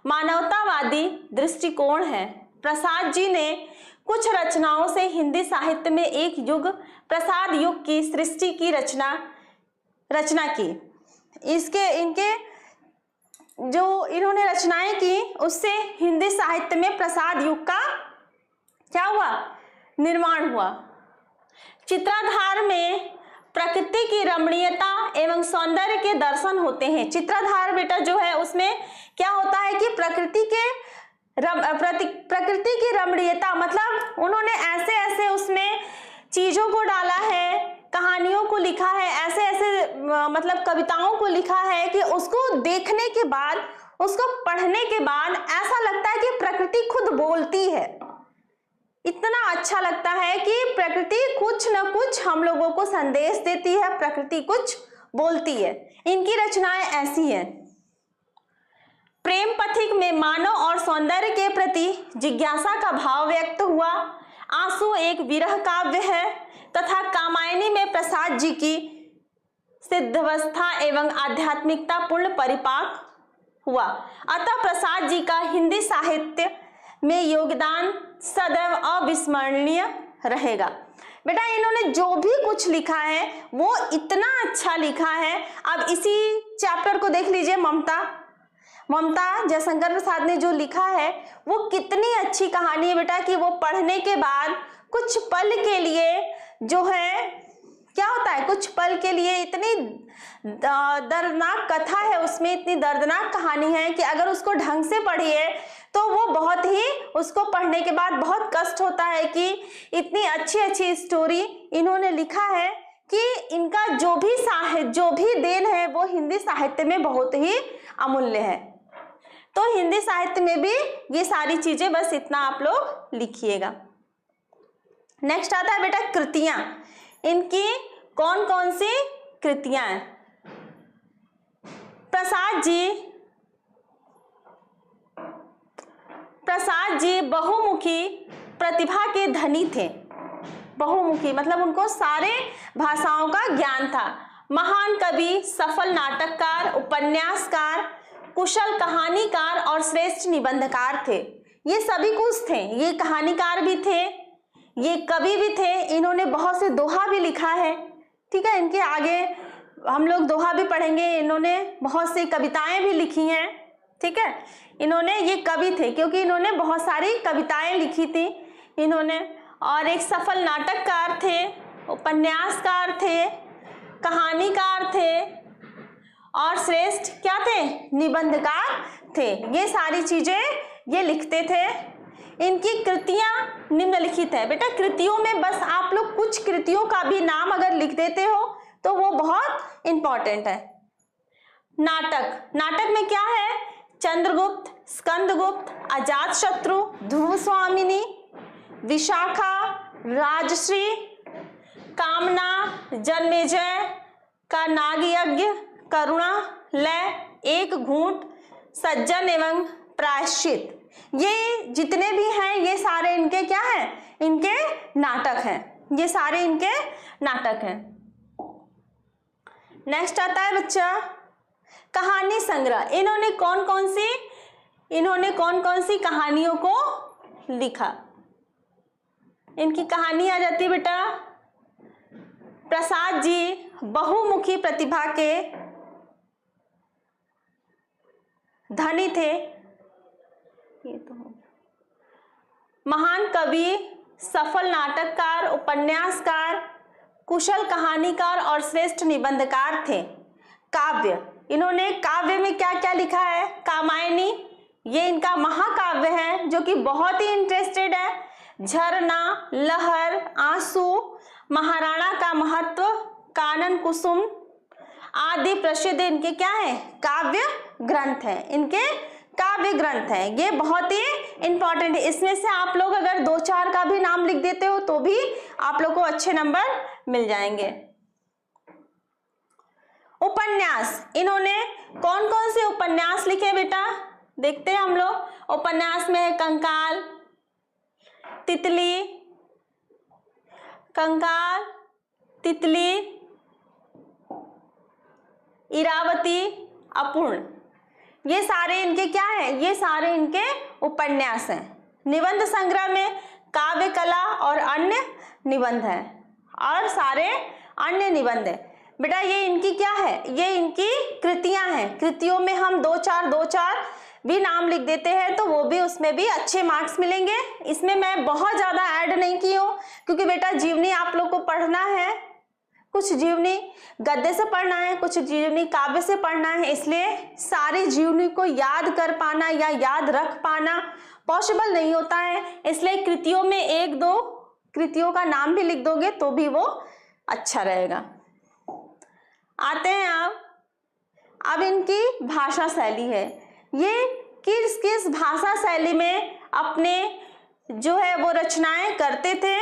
S1: मानवतावादी दृष्टिकोण है। प्रसाद जी ने कुछ रचनाओं से हिंदी साहित्य में एक युग, प्रसाद युग की सृष्टि की रचना की। इनके जो इन्होंने रचनाएं की उससे हिंदी साहित्य में प्रसाद युग का क्या हुआ, निर्माण हुआ। चित्राधार में प्रकृति की रमणीयता एवं सौंदर्य के दर्शन होते हैं। चित्राधार बेटा जो है उसमें क्या होता है कि प्रकृति की रमणीयता, मतलब उन्होंने ऐसे ऐसे उसमें चीजों को डाला है, कहानियों को लिखा है, ऐसे ऐसे मतलब कविताओं को लिखा है कि उसको देखने के बाद, उसको पढ़ने के बाद ऐसा लगता है कि प्रकृति खुद बोलती है। इतना अच्छा लगता है कि प्रकृति कुछ न कुछ हम लोगों को संदेश देती है, प्रकृति कुछ बोलती है। इनकी रचनाएं ऐसी हैं। प्रेम पथिक में मानव और सौंदर्य के प्रति जिज्ञासा का भाव व्यक्त हुआ। आंसू एक विरह काव्य है तथा कामायनी में प्रसाद जी की सिद्धावस्था एवं आध्यात्मिकता पूर्ण परिपाक हुआ। अतः प्रसाद जी का हिंदी साहित्य में योगदान सदैव अविस्मरणीय रहेगा। बेटा इन्होंने जो भी कुछ लिखा है वो इतना अच्छा लिखा है। अब इसी चैप्टर को देख लीजिए, ममता जयशंकर प्रसाद ने जो लिखा है वो कितनी अच्छी कहानी है बेटा कि वो पढ़ने के बाद कुछ पल के लिए जो है क्या होता है, कुछ पल के लिए इतनी दर्दनाक कथा है उसमें, इतनी दर्दनाक कहानी है कि अगर उसको ढंग से पढ़िए तो वो बहुत ही, उसको पढ़ने के बाद बहुत कष्ट होता है कि इतनी अच्छी अच्छी स्टोरी इन्होंने लिखा है कि इनका जो भी देन है वो हिंदी साहित्य में बहुत ही अमूल्य है। तो हिंदी साहित्य में भी ये सारी चीजें, बस इतना आप लोग लिखिएगा। नेक्स्ट आता है बेटा कृतियां। इनकी कौन कौन सी कृतियां हैं? प्रसाद जी बहुमुखी प्रतिभा के धनी थे। बहुमुखी मतलब उनको सारे भाषाओं का ज्ञान था। महान कवि, सफल नाटककार, उपन्यासकार, कुशल कहानीकार और श्रेष्ठ निबंधकार थे। ये सभी कुछ थे। ये कहानीकार भी थे, ये कवि भी थे। इन्होंने बहुत से दोहा भी लिखा है। ठीक है, इनके आगे हम लोग दोहा भी पढ़ेंगे। इन्होंने बहुत सी कविताएं भी लिखी हैं। ठीक है, इन्होंने, ये कवि थे क्योंकि इन्होंने बहुत सारी कविताएं लिखी थी इन्होंने। और एक सफल नाटककार थे, उपन्यासकार थे, कहानीकार थे और श्रेष्ठ क्या थे? निबंधकार थे। ये सारी चीजें ये लिखते थे। इनकी कृतियां निम्नलिखित है। बेटा कृतियों में बस आप लोग कुछ कृतियों का भी नाम अगर लिख देते हो तो वो बहुत इंपॉर्टेंट है। नाटक में क्या है? चंद्रगुप्त, स्कंदगुप्त, अजातशत्रु, ध्रुवस्वामिनी, विशाखा, राजश्री, कामना, जन्मेजय का नागयज्ञ, करुणा, लय, एक घूंट, सज्जन एवं प्रायश्चित। ये जितने भी हैं ये सारे इनके क्या हैं? इनके नाटक हैं। ये सारे इनके नाटक हैं। नेक्स्ट आता है बच्चा कहानी संग्रह। इन्होंने कौन कौन सी कहानियों को लिखा? इनकी कहानी आ जाती है बेटा। प्रसाद जी बहुमुखी प्रतिभा के धनी थे। ये तो महान कवि, सफल नाटककार, उपन्यासकार, कुशल कहानीकार और श्रेष्ठ निबंधकार थे। काव्य, इन्होंने काव्य में क्या क्या लिखा है? कामायनी, ये इनका महाकाव्य है जो कि बहुत ही इंटरेस्टेड है। झरना, लहर, आंसू, महाराणा का महत्व, कानन कुसुम आदि प्रसिद्ध इनके क्या है? काव्य ग्रंथ है। इनके काव्य ग्रंथ है। ये बहुत ही इंपॉर्टेंट है। इसमें से आप लोग अगर 2-4 का भी नाम लिख देते हो तो भी आप लोग को अच्छे नंबर मिल जाएंगे। उपन्यास, इन्होंने कौन कौन से उपन्यास लिखे बेटा? देखते हैं हम लोग। उपन्यास में है कंकाल, तितली, इरावती, अपूर्ण। ये सारे इनके क्या है? ये सारे इनके उपन्यास हैं। निबंध संग्रह में काव्य कला और अन्य निबंध है और सारे अन्य निबंध है। बेटा ये इनकी क्या है? ये इनकी कृतियां हैं। कृतियों में हम 2-4 भी नाम लिख देते हैं तो वो भी, उसमें भी अच्छे मार्क्स मिलेंगे। इसमें मैं बहुत ज्यादा ऐड नहीं की हूँ क्योंकि बेटा जीवनी आप लोग को पढ़ना है। कुछ जीवनी गद्य से पढ़ना है, कुछ जीवनी काव्य से पढ़ना है। इसलिए सारी जीवनी को याद कर पाना या याद रख पाना पॉसिबल नहीं होता है। इसलिए कृतियों में 1-2 कृतियों का नाम भी लिख दोगे तो भी वो अच्छा रहेगा। आते हैं अब इनकी भाषा शैली है। ये किस भाषा शैली में अपने जो है वो रचनाएं करते थे।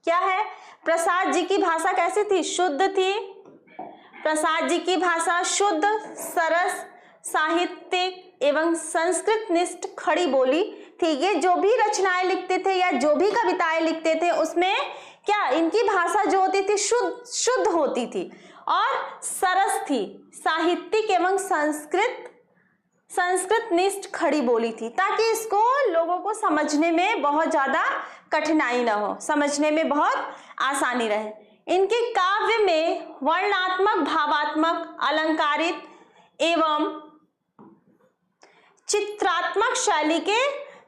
S1: क्या है, प्रसाद जी की भाषा कैसी थी, शुद्ध थी। प्रसाद जी की भाषा शुद्ध, सरस, साहित्यिक एवं संस्कृत निष्ठ खड़ी बोली थी। ये जो भी रचनाएं लिखते थे या जो भी कविताएं लिखते थे उसमें क्या, इनकी भाषा जो होती थी शुद्ध होती थी और सरस थी, साहित्यिक एवं संस्कृत निष्ठ खड़ी बोली थी, ताकि इसको लोगों को समझने में बहुत ज्यादा कठिनाई ना हो, समझने में बहुत आसानी रहे। इनके काव्य में वर्णात्मक, भावात्मक, अलंकारित एवं चित्रात्मक शैली के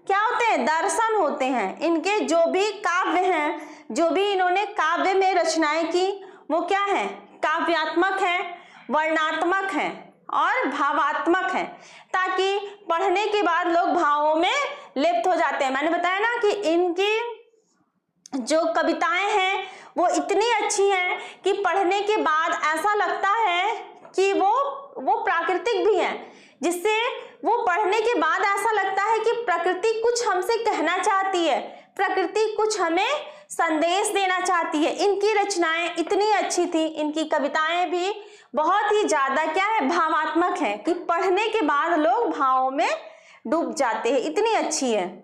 S1: क्या होते हैं, दर्शन होते हैं। इनके जो भी काव्य हैं, जो भी इन्होंने काव्य में रचनाएं की, वो क्या है, काव्यात्मक है, वर्णात्मक है और भावात्मक है, ताकि पढ़ने के बाद लोग भावों में लिप्त हो जाते हैं। मैंने बताया ना कि इनकी जो कविताएं हैं वो इतनी अच्छी हैं कि पढ़ने के बाद ऐसा लगता है कि वो प्राकृतिक भी हैं, जिससे वो पढ़ने के बाद ऐसा लगता है कि प्रकृति कुछ हमसे कहना चाहती है, प्रकृति कुछ हमें संदेश देना चाहती है। इनकी रचनाएं इतनी अच्छी थी, इनकी कविताएं भी बहुत ही ज्यादा क्या है, भावात्मक है, कि पढ़ने के बाद लोग भावों में डूब जाते हैं, इतनी अच्छी है।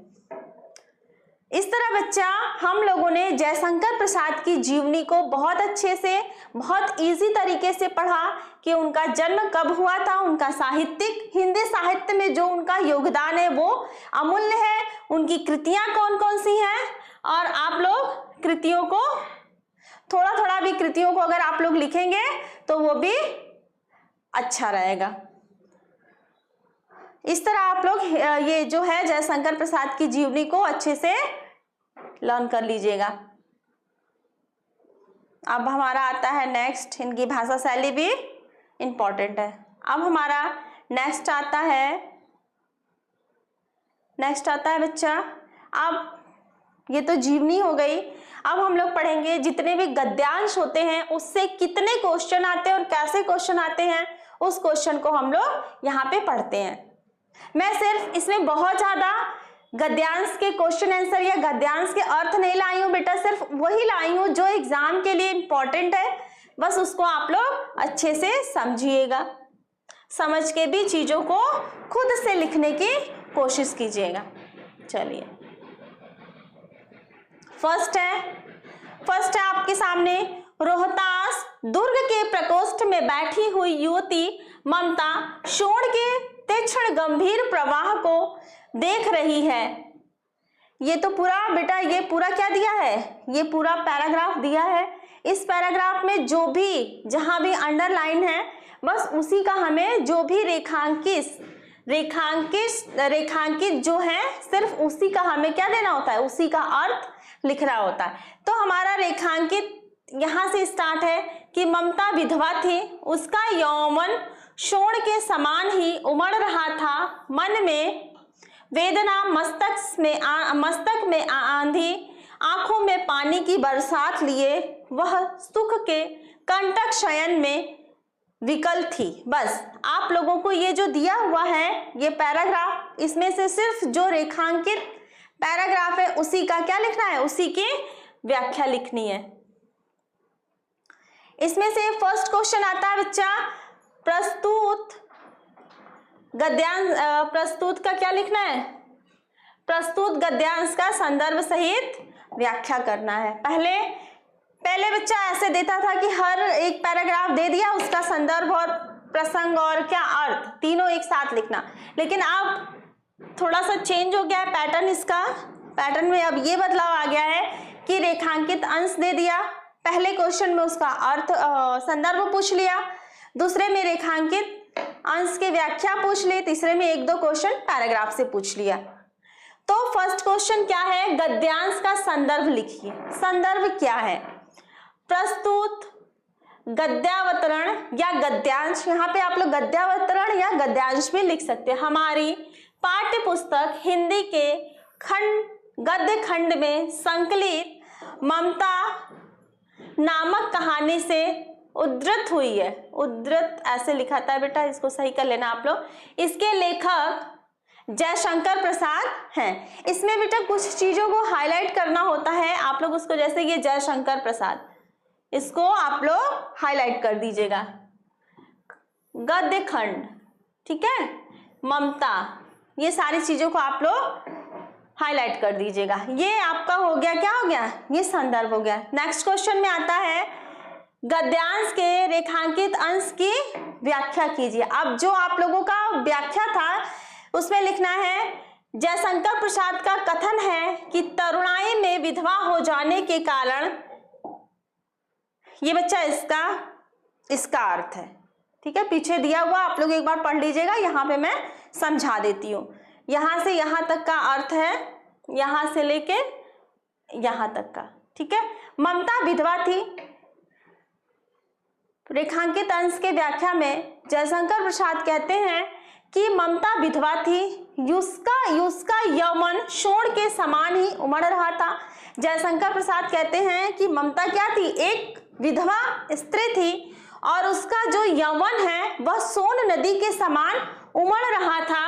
S1: इस तरह बच्चा हम लोगों ने जयशंकर प्रसाद की जीवनी को बहुत अच्छे से, बहुत इजी तरीके से पढ़ा कि उनका जन्म कब हुआ था, उनका साहित्यिक, हिंदी साहित्य में जो उनका योगदान है वो अमूल्य है, उनकी कृतियां कौन कौन सी हैं, और आप लोग कृतियों को थोड़ा थोड़ा भी कृतियों को अगर आप लोग लिखेंगे तो वो भी अच्छा रहेगा। इस तरह आप लोग ये जो है जयशंकर प्रसाद की जीवनी को अच्छे से लर्न कर लीजिएगा। अब हमारा आता है नेक्स्ट, इनकी भाषा शैली भी इंपॉर्टेंट है। अब हमारा नेक्स्ट आता है बच्चा, अब ये तो जीवनी हो गई। अब हम लोग पढ़ेंगे जितने भी गद्यांश होते हैं उससे कितने क्वेश्चन आते हैं और कैसे क्वेश्चन आते हैं, उस क्वेश्चन को हम लोग यहाँ पे पढ़ते हैं। मैं सिर्फ इसमें बहुत ज्यादा गद्यांश के क्वेश्चन आंसर या गद्यांश के अर्थ नहीं लाई हूँ बेटा, सिर्फ वही लाई हूँ जो एग्जाम के लिए इंपॉर्टेंट है, बस उसको आप लोग अच्छे से समझिएगा, समझ के भी चीजों को खुद से लिखने की कोशिश कीजिएगा। चलिए, फर्स्ट है आपके सामने, रोहतास दुर्ग के प्रकोष्ठ में बैठी हुई युवती ममता शोण के तीक्ष्ण गंभीर प्रवाह को देख रही है। ये तो पूरा बेटा, ये पूरा क्या दिया है, ये पूरा पैराग्राफ दिया है। इस पैराग्राफ में जो भी जहां भी अंडरलाइन है, बस उसी का हमें जो भी रेखांकित जो है, सिर्फ उसी का हमें क्या देना होता है, उसी का अर्थ लिखना होता है। तो हमारा रेखांकित यहां से स्टार्ट है कि ममता विधवा थी, उसका यौवन शोण के समान ही उमड़ रहा था, मन में वेदना, मस्तक में आंधी, आंखों में पानी की बरसात लिए वह सुख के कंटक शयन में विकल थी। बस आप लोगों को ये जो दिया हुआ है ये पैराग्राफ, इसमें से सिर्फ जो रेखांकित पैराग्राफ है उसी का क्या लिखना है, उसी की व्याख्या लिखनी है। इसमें से फर्स्ट क्वेश्चन आता है बच्चा, प्रस्तुत का क्या लिखना है, प्रस्तुत गद्यांश का संदर्भ सहित व्याख्या करना है। पहले बच्चा ऐसे देता था कि हर एक पैराग्राफ दे दिया, उसका संदर्भ और प्रसंग और क्या अर्थ तीनों एक साथ लिखना, लेकिन अब थोड़ा सा चेंज हो गया है पैटर्न। इसका पैटर्न में अब ये बदलाव आ गया है कि रेखांकित अंश दे दिया, पहले क्वेश्चन में उसका अर्थ संदर्भ पूछ लिया, दूसरे में रेखांकित अंश की व्याख्या पूछ ली, तीसरे में एक दो क्वेश्चन पैराग्राफ से पूछ लिया। तो फर्स्ट क्वेश्चन क्या है, गद्यांश का संदर्भ लिखिए। संदर्भ क्या है, प्रस्तुत गद्यावतरण या गद्यांश, यहाँ पे आप लोग गद्यावतरण या गद्यांश भी लिख सकते हैं। हमारी पाठ्य पुस्तक हिंदी के गद्य खंड में संकलित ममता नामक कहानी से उद्धृत हुई है। उद्धृत ऐसे लिखा था बेटा, इसको सही कर लेना आप लोग। इसके लेखक जयशंकर प्रसाद हैं। इसमें बेटा कुछ चीजों को हाईलाइट करना होता है आप लोग उसको, जैसे ये जयशंकर प्रसाद, इसको आप लोग हाईलाइट कर दीजिएगा। गद्य खंड, ठीक है, ममता, ये सारी चीजों को आप लोग हाईलाइट कर दीजिएगा। ये आपका हो गया, क्या हो गया, ये संदर्भ हो गया। नेक्स्ट क्वेश्चन में आता है गद्यांश के रेखांकित अंश की व्याख्या कीजिए। अब जो आप लोगों का व्याख्या था उसमें लिखना है, जयशंकर प्रसाद का कथन है कि तरुणाई में विधवा हो जाने के कारण, ये बच्चा इसका अर्थ है, ठीक है, पीछे दिया हुआ आप लोग एक बार पढ़ लीजिएगा, यहाँ पे मैं समझा देती हूँ। यहाँ से यहाँ तक का अर्थ है, यहाँ से लेके यहाँ तक का, ठीक है। ममता विधवा थी। रेखांकित अंश के व्याख्या में जयशंकर प्रसाद कहते हैं कि ममता विधवा थी, उसका यौवन शोण के समान ही उमड़ रहा था। जयशंकर प्रसाद कहते हैं कि ममता क्या थी, एक विधवा स्त्री थी और उसका जो यौवन है वह सोन नदी के समान उमड़ रहा था।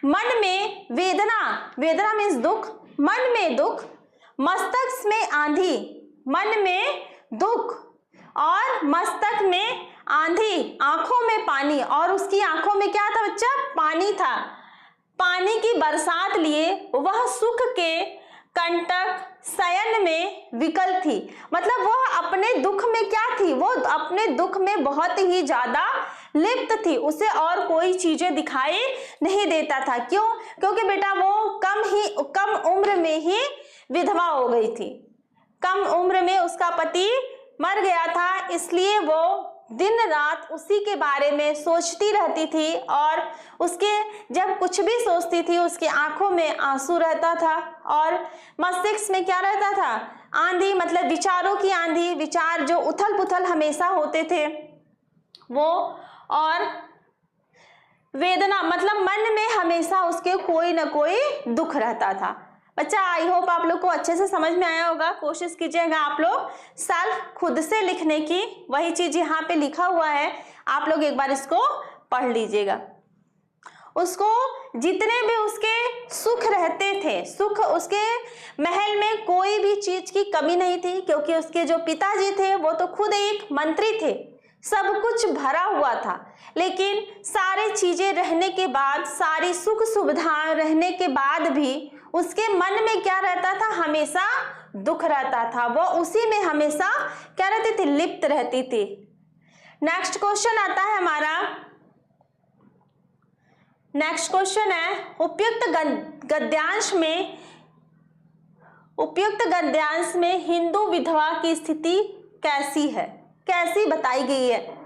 S1: मन में वेदना मीन्स दुख, मन में दुख, मस्तक में आंधी, मन में दुख और मस्तक में आंधी, आंखों में पानी, और उसकी आंखों में क्या था बच्चा, पानी था। पानी की बरसात लिए वह सुख के कंटक शयन में विकल थी। मतलब वह अपने दुख में क्या थी, वो अपने दुख में बहुत ही ज्यादा लिप्त थी, उसे और कोई चीजें दिखाई नहीं देता था। क्यों? क्योंकि बेटा वो कम उम्र में ही विधवा हो गई थी, कम उम्र में उसका पति मर गया था, इसलिए वो दिन रात उसी के बारे में सोचती रहती थी और उसके जब कुछ भी सोचती थी उसकी आंखों में आंसू रहता था और मस्तिष्क में क्या रहता था, आंधी, मतलब विचारों की आंधी, विचार जो उथल पुथल हमेशा होते थे वो, और वेदना मतलब मन में हमेशा उसके कोई ना कोई दुख रहता था। बच्चा आई होप आप लोग को अच्छे से समझ में आया होगा। कोशिश कीजिएगा आप लोग सेल्फ खुद से लिखने की, वही चीज यहाँ पे लिखा हुआ है, आप लोग एक बार इसको पढ़ लीजिएगा। उसको जितने भी उसके सुख रहते थे, सुख, उसके महल में कोई भी चीज की कमी नहीं थी, क्योंकि उसके जो पिताजी थे वो तो खुद एक मंत्री थे, सब कुछ भरा हुआ था। लेकिन सारी चीजें रहने के बाद, सारी सुख सुविधाएं रहने के बाद भी उसके मन में क्या रहता था, हमेशा दुख रहता था, वो उसी में हमेशा क्या रहती थी, लिप्त रहती थी। नेक्स्ट क्वेश्चन आता है हमारा, नेक्स्ट क्वेश्चन है उपयुक्त गद्यांश में हिंदू विधवा की स्थिति कैसी है, कैसी बताई गई है।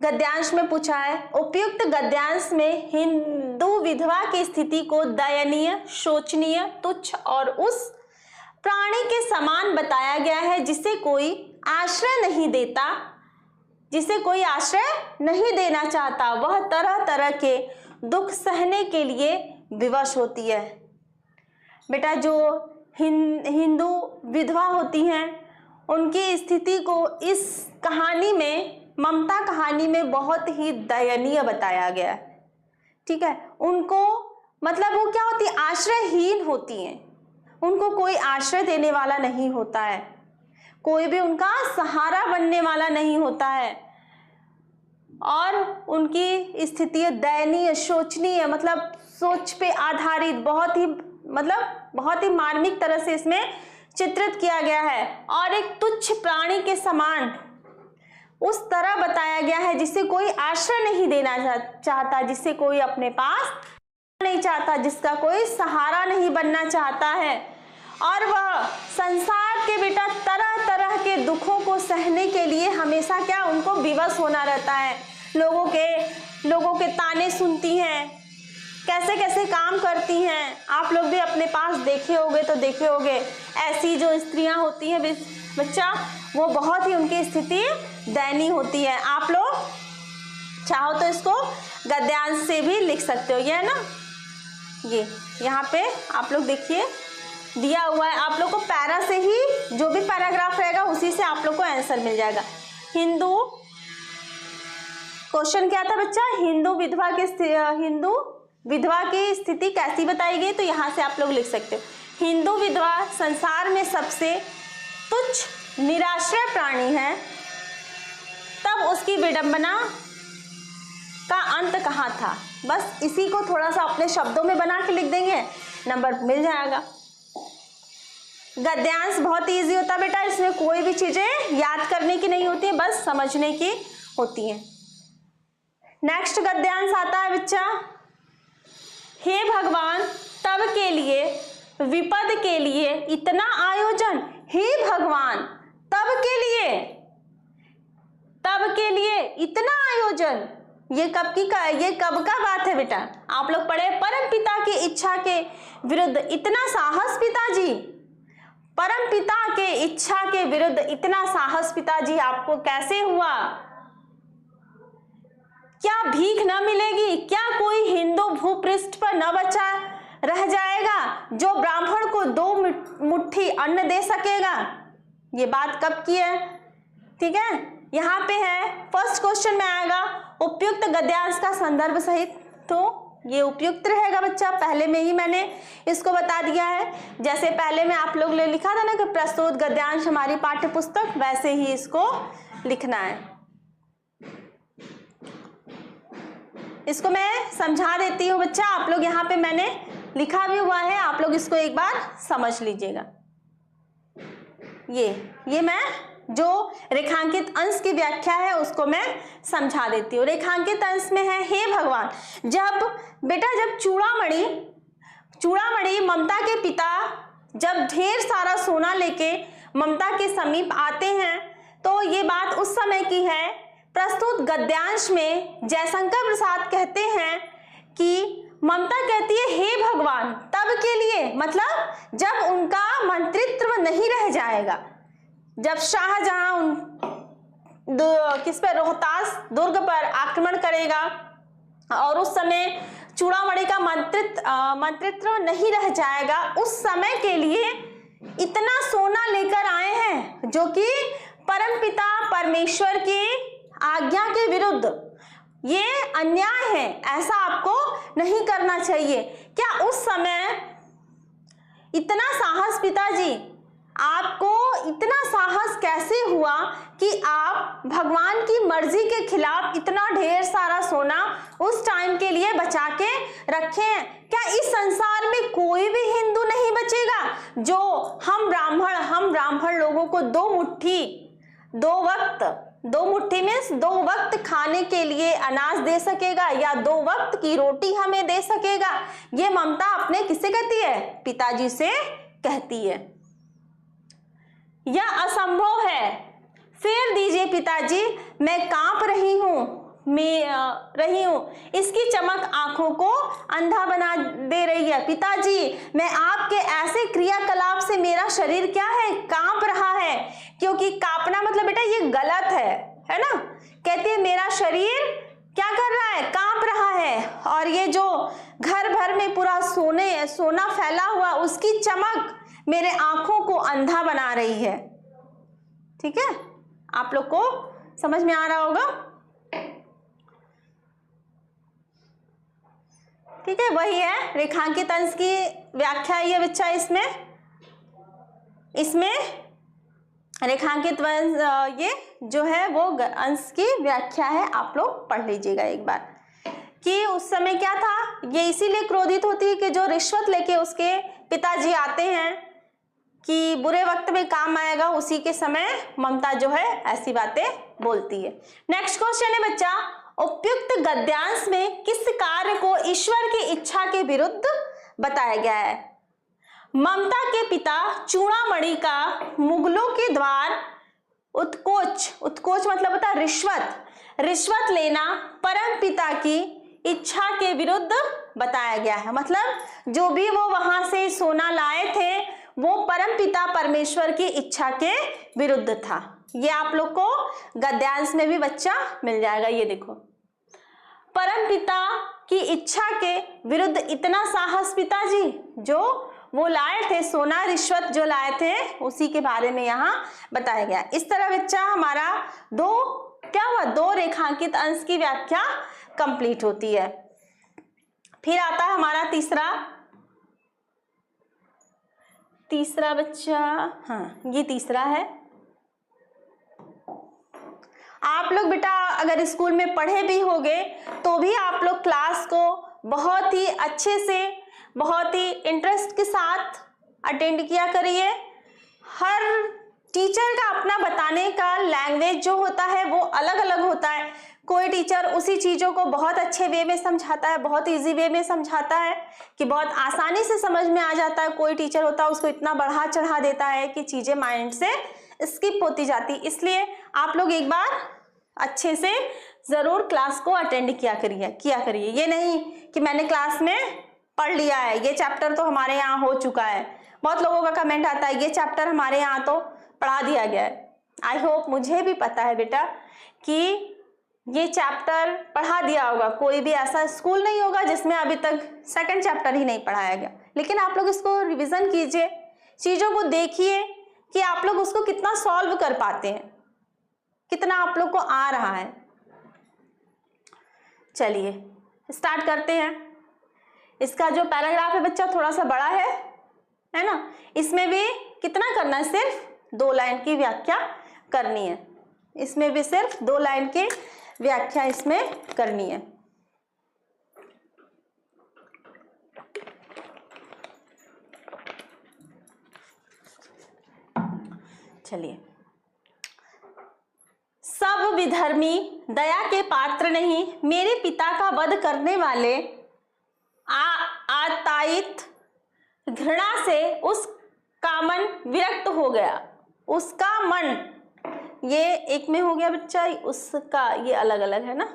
S1: गद्यांश में पूछा है, उपयुक्त गद्यांश में हिंदू विधवा की स्थिति को दयनीय, शोचनीय, तुच्छ और उस प्राणी के समान बताया गया है जिसे कोई आश्रय नहीं देता, जिसे कोई आश्रय नहीं देना चाहता, वह तरह तरह के दुख सहने के लिए विवश होती है। बेटा जो हिंदू विधवा होती हैं उनकी स्थिति को इस कहानी में, ममता कहानी में बहुत ही दयनीय बताया गया है, ठीक है। उनको मतलब वो क्या होती है, आश्रयहीन होती हैं, उनको कोई आश्रय देने वाला नहीं होता है, कोई भी उनका सहारा बनने वाला नहीं होता है, और उनकी स्थिति दयनीय, शोचनीय, मतलब सोच पे आधारित, बहुत ही मार्मिक तरह से इसमें चित्रित किया गया है। और एक तुच्छ प्राणी के समान उस तरह बताया गया है जिसे कोई आश्रय नहीं देना चाहता, जिसे कोई अपने पास नहीं चाहता, जिसका कोई सहारा नहीं बनना चाहता है, और वह संसार के बेटा तरह तरह के दुखों को सहने के लिए हमेशा क्या, उनको विवश होना रहता है। लोगों के ताने सुनती हैं, कैसे कैसे काम करती हैं, आप लोग भी अपने पास देखे होगे ऐसी जो स्त्रियां होती हैं बच्चा, वो बहुत ही उनकी स्थिति दयनीय होती है। आप लोग चाहो तो इसको गद्यांश से भी लिख सकते हो, ये है ना, ये यहाँ पे आप लोग देखिए दिया हुआ है, आप लोग को पैरा से ही जो भी पैराग्राफ रहेगा उसी से आप लोग को आंसर मिल जाएगा। क्वेश्चन क्या था बच्चा, हिंदू विधवा की स्थिति कैसी बताई गई, तो यहाँ से आप लोग लिख सकते हो, हिंदू विधवा संसार में सबसे तुच्छ निराश्रय प्राणी है, तब उसकी विडंबना का अंत कहाँ था। बस इसी को थोड़ा सा अपने शब्दों में बना के लिख देंगे, नंबर मिल जाएगा। गद्यांश बहुत इजी होता है बेटा, इसमें कोई भी चीजें याद करने की नहीं होती है, बस समझने की होती है। नेक्स्ट गद्यांश आता है बच्चा, हे भगवान तब के लिए विपद के लिए इतना आयोजन, हे भगवान तब के लिए इतना आयोजन, ये कब का बात है बेटा, आप लोग पढ़े, परम पिता की इच्छा के विरुद्ध इतना साहस पिताजी, परम पिता के इच्छा के विरुद्ध इतना साहस पिताजी आपको कैसे हुआ। क्या भीख न मिलेगी, क्या कोई हिंदू भूपृष्ठ पर न बचा रह जाएगा जो ब्राह्मण को 2 मुट्ठी अन्न दे सकेगा। ये बात कब की है, ठीक है, यहाँ पे है, फर्स्ट क्वेश्चन में आएगा उपयुक्त गद्यांश का संदर्भ सहित, तो ये उपयुक्त रहेगा बच्चा, पहले में ही मैंने इसको बता दिया है। जैसे पहले में आप लोग ने लिखा था ना कि प्रस्तुत गद्यांश हमारी पाठ्य पुस्तक, वैसे ही इसको लिखना है। इसको मैं समझा देती हूँ बच्चा, आप लोग यहाँ पे मैंने लिखा भी हुआ है, आप लोग इसको एक बार समझ लीजिएगा। ये मैं जो रेखांकित अंश की व्याख्या है उसको मैं समझा देती हूँ। रेखांकित अंश में है, हे भगवान, जब चूड़ामणि ममता के पिता जब ढेर सारा सोना लेके ममता के समीप आते हैं, तो ये बात उस समय की है। प्रस्तुत गद्यांश में जयशंकर प्रसाद कहते हैं कि ममता कहती है हे भगवान तब के लिए, मतलब जब उनका मंत्रित्व नहीं रह जाएगा, जब शाहजहां किस पर, रोहतास दुर्ग पर आक्रमण करेगा और उस समय चूड़ामणि का मंत्रित्व नहीं रह जाएगा, उस समय के लिए इतना सोना लेकर आए हैं जो कि परमपिता परमेश्वर की आज्ञा के विरुद्ध, ये अन्याय है, ऐसा आपको नहीं करना चाहिए। क्या उस समय इतना साहस, पिताजी आपको इतना साहस कैसे हुआ कि आप भगवान की मर्जी के खिलाफ इतना ढेर सारा सोना उस टाइम के लिए बचा के रखे हैं? क्या इस संसार में कोई भी हिंदू नहीं बचेगा जो हम ब्राह्मण लोगों को 2 मुट्ठी में 2 वक्त खाने के लिए अनाज दे सकेगा या 2 वक्त की रोटी हमें दे सकेगा? ये ममता अपने किससे कहती है? पिताजी से कहती है। यह असंभव है, फेर दीजिए पिताजी, मैं कांप रही हूं, इसकी चमक आंखों को अंधा बना दे रही है। पिताजी, मैं आपके ऐसे क्रियाकलाप से मेरा शरीर क्या है, कांप रहा है, क्योंकि कांपना मतलब बेटा ये गलत है ना। कहती है मेरा शरीर क्या कर रहा है, कांप रहा है, और ये जो घर भर में पूरा सोना फैला हुआ, उसकी चमक मेरे आंखों को अंधा बना रही है। ठीक है, आप लोग को समझ में आ रहा होगा। ठीक है, वही है रेखांकित अंश की व्याख्या है बच्चा। इसमें रेखांकित अंश ये जो है वो अंश की व्याख्या है, आप लोग पढ़ लीजिएगा एक बार कि उस समय क्या था। ये इसीलिए क्रोधित होती है कि जो रिश्वत लेके उसके पिताजी आते हैं कि बुरे वक्त में काम आएगा, उसी के समय ममता जो है ऐसी बातें बोलती है। नेक्स्ट क्वेश्चन है बच्चा, उपयुक्त गद्यांश में किस कार्य को ईश्वर की इच्छा के विरुद्ध बताया गया है? ममता के पिता चूड़ामणि का मुगलों के द्वार उत्कोच मतलब होता है रिश्वत लेना परम पिता की इच्छा के विरुद्ध बताया गया है। मतलब जो भी वो वहां से सोना लाए थे वो परम पिता परमेश्वर की इच्छा के विरुद्ध था। ये आप लोग को गद्यांश में भी बच्चा मिल जाएगा। ये देखो, परम पिता की इच्छा के विरुद्ध इतना साहस पिताजी जो वो लाए थे, सोना रिश्वत जो लाए थे, उसी के बारे में यहाँ बताया गया। इस तरह बच्चा हमारा दो रेखांकित अंश की व्याख्या कंप्लीट होती है। फिर आता है हमारा तीसरा बच्चा, हाँ ये तीसरा है। आप लोग बेटा अगर स्कूल में पढ़े भी होगे तो भी आप लोग क्लास को बहुत ही अच्छे से, बहुत ही इंटरेस्ट के साथ अटेंड किया करिए। हर टीचर का अपना बताने का लैंग्वेज जो होता है वो अलग अलग होता है। कोई टीचर उसी चीज़ों को बहुत अच्छे वे में समझाता है, बहुत इजी वे में समझाता है कि बहुत आसानी से समझ में आ जाता है। कोई टीचर होता है उसको इतना बढ़ा चढ़ा देता है कि चीज़ें माइंड से स्किप होती जाती। इसलिए आप लोग एक बार अच्छे से ज़रूर क्लास को अटेंड किया करिए। ये नहीं कि मैंने क्लास में पढ़ लिया है, ये चैप्टर तो हमारे यहाँ हो चुका है। बहुत लोगों का कमेंट आता है ये चैप्टर हमारे यहाँ तो पढ़ा दिया गया है। आई होप, मुझे भी पता है बेटा कि ये चैप्टर पढ़ा दिया होगा। कोई भी ऐसा स्कूल नहीं होगा जिसमें अभी तक सेकंड चैप्टर ही नहीं पढ़ाया गया। लेकिन आप लोग इसको रिवीजन कीजिए, चीज़ों को देखिए कि आप लोग उसको कितना सॉल्व कर पाते हैं, कितना आप लोग को आ रहा है। चलिए स्टार्ट करते हैं। इसका जो पैराग्राफ है बच्चा थोड़ा सा बड़ा है ना। इसमें भी कितना करना है, सिर्फ 2 लाइन की व्याख्या करनी है। इसमें भी सिर्फ 2 लाइन की व्याख्या इसमें करनी है। चलिए, सब विधर्मी दया के पात्र नहीं, मेरे पिता का वध करने वाले आतायित घृणा से उसका मन विरक्त हो गया। उसका मन, ये एक में हो गया बच्चा, उसका ये अलग अलग है ना।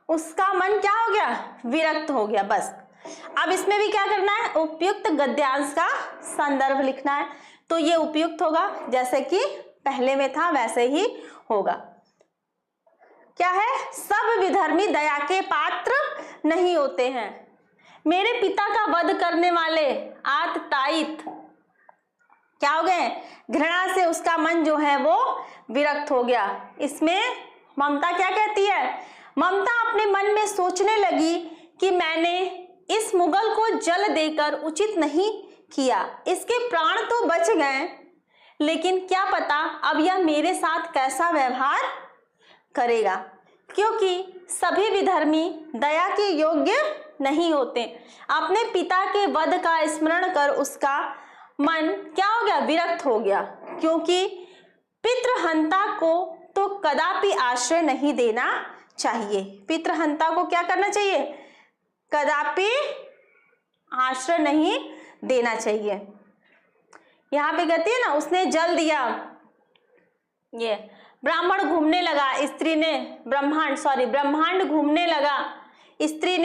S1: उसका मन क्या हो गया, विरक्त हो गया। बस अब इसमें भी क्या करना है, उपयुक्त गद्यांश का संदर्भ लिखना है। तो ये उपयुक्त होगा, जैसे कि पहले में था वैसे ही होगा। क्या है, सब विधर्मी दया के पात्र नहीं होते हैं, मेरे पिता का वध करने वाले आततायित क्या हो गए, घृणा से उसका मन जो है वो विरक्त हो गया। इसमें ममता क्या कहती है, ममता अपने मन में सोचने लगी कि मैंने इस मुगल को जल देकर उचित नहीं किया। इसके प्राण तो बच गए, लेकिन क्या पता अब यह मेरे साथ कैसा व्यवहार करेगा, क्योंकि सभी विधर्मी दया के योग्य नहीं होते। अपने पिता के वध का स्मरण कर उसका मन क्या हो गया, विरक्त हो गया, क्योंकि पितृहंता को तो कदापि आश्रय नहीं देना चाहिए। पितृहंता को क्या करना चाहिए, कदापि आश्रय नहीं देना चाहिए। यहाँ पे कहती है ना, उसने जल दिया। ये ब्राह्मण घूमने लगा, स्त्री ने ब्रह्मांड घूमने लगा। स्त्री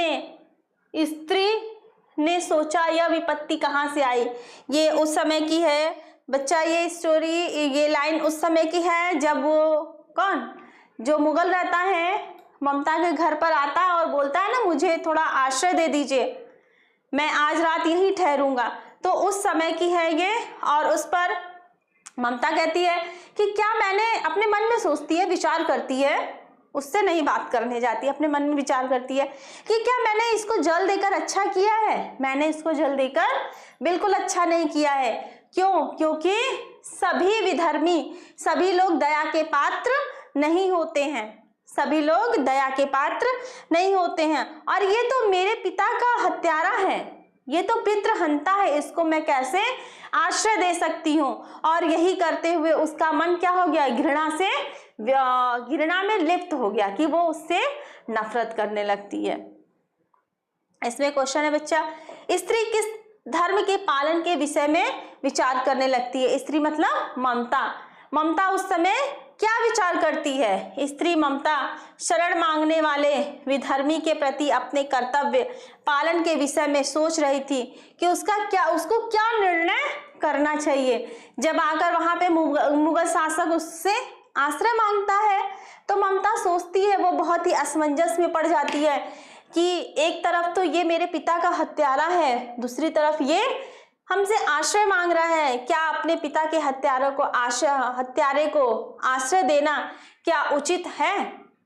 S1: ने सोचा यह विपत्ति कहाँ से आई। ये उस समय की है बच्चा, ये स्टोरी, ये लाइन उस समय की है जब वो जो मुगल रहता है ममता के घर पर आता है और बोलता है ना, मुझे थोड़ा आश्रय दे दीजिए, मैं आज रात यहीं ठहरूंगा। तो उस समय की है ये। और उस पर ममता कहती है कि क्या मैंने, अपने मन में सोचती है, विचार करती है, उससे नहीं बात करने जाती, अपने मन में विचार करती है कि क्या मैंने इसको जल देकर अच्छा किया है। मैंने इसको जल देकर बिल्कुल अच्छा नहीं किया है। क्यों, क्योंकि सभी विधर्मी, सभी लोग दया के पात्र नहीं होते हैं, सभी लोग दया के पात्र नहीं होते हैं। और ये तो मेरे पिता का हत्यारा है, ये तो पितृहंता है, इसको मैं कैसे आश्रय दे सकती हूँ। और यही करते हुए उसका मन क्या हो गया, घृणा में लिप्त हो गया कि वो उससे नफरत करने लगती है। इसमें क्वेश्चन है बच्चा, स्त्री किस धर्म के पालन के विषय में विचार करने लगती है। स्त्री मतलब ममता उस समय क्या विचार करती है। स्त्री ममता शरण मांगने वाले विधर्मी के प्रति अपने कर्तव्य पालन के विषय में सोच रही थी कि उसको क्या निर्णय करना चाहिए। जब आकर वहां पे मुगल शासक उससे आश्रय मांगता है तो ममता सोचती है, वो बहुत ही असमंजस में पड़ जाती है कि एक तरफ तो ये मेरे पिता का हत्यारा है, दूसरी तरफ ये हमसे आश्रय मांग रहा है। क्या अपने पिता के हत्यारे को आश्रय देना क्या उचित है।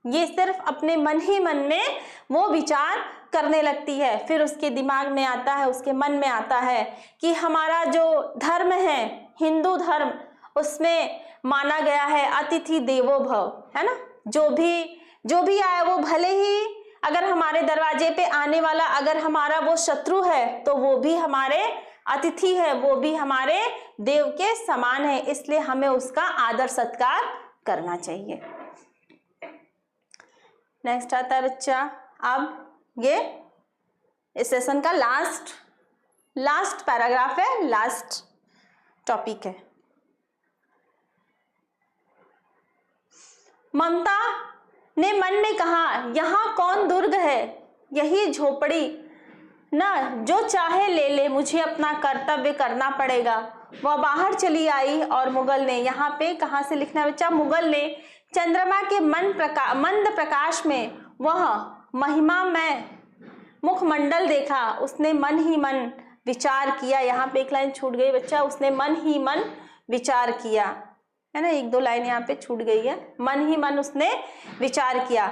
S1: ये सिर्फ अपने मन ही मन में वो विचार करने लगती है। फिर उसके दिमाग में आता है, उसके मन में आता है कि हमारा जो धर्म है, हिंदू धर्म, उसमें माना गया है अतिथि देवो भव, है ना। जो भी आए वो भले ही अगर हमारे दरवाजे पे आने वाला अगर हमारा वो शत्रु है तो वो भी हमारे अतिथि है, वो भी हमारे देव के समान है, इसलिए हमें उसका आदर सत्कार करना चाहिए। नेक्स्ट आता है बच्चा, अब ये इस सेशन का लास्ट पैराग्राफ है, लास्ट टॉपिक है। ममता ने मन में कहा, यहाँ कौन दुर्ग है, यही झोपड़ी ना, जो चाहे ले ले, मुझे अपना कर्तव्य करना पड़ेगा। वह बाहर चली आई और मुगल ने, यहाँ पे कहाँ से लिखना है बच्चा, मुगल ने चंद्रमा के मंद प्रकाश में वह महिमामय मुखमंडल देखा। उसने मन ही मन विचार किया, यहाँ पे एक लाइन छूट गई बच्चा, उसने मन ही मन विचार किया, है ना, एक दो लाइन यहाँ पे छूट गई है, मन ही मन उसने विचार किया।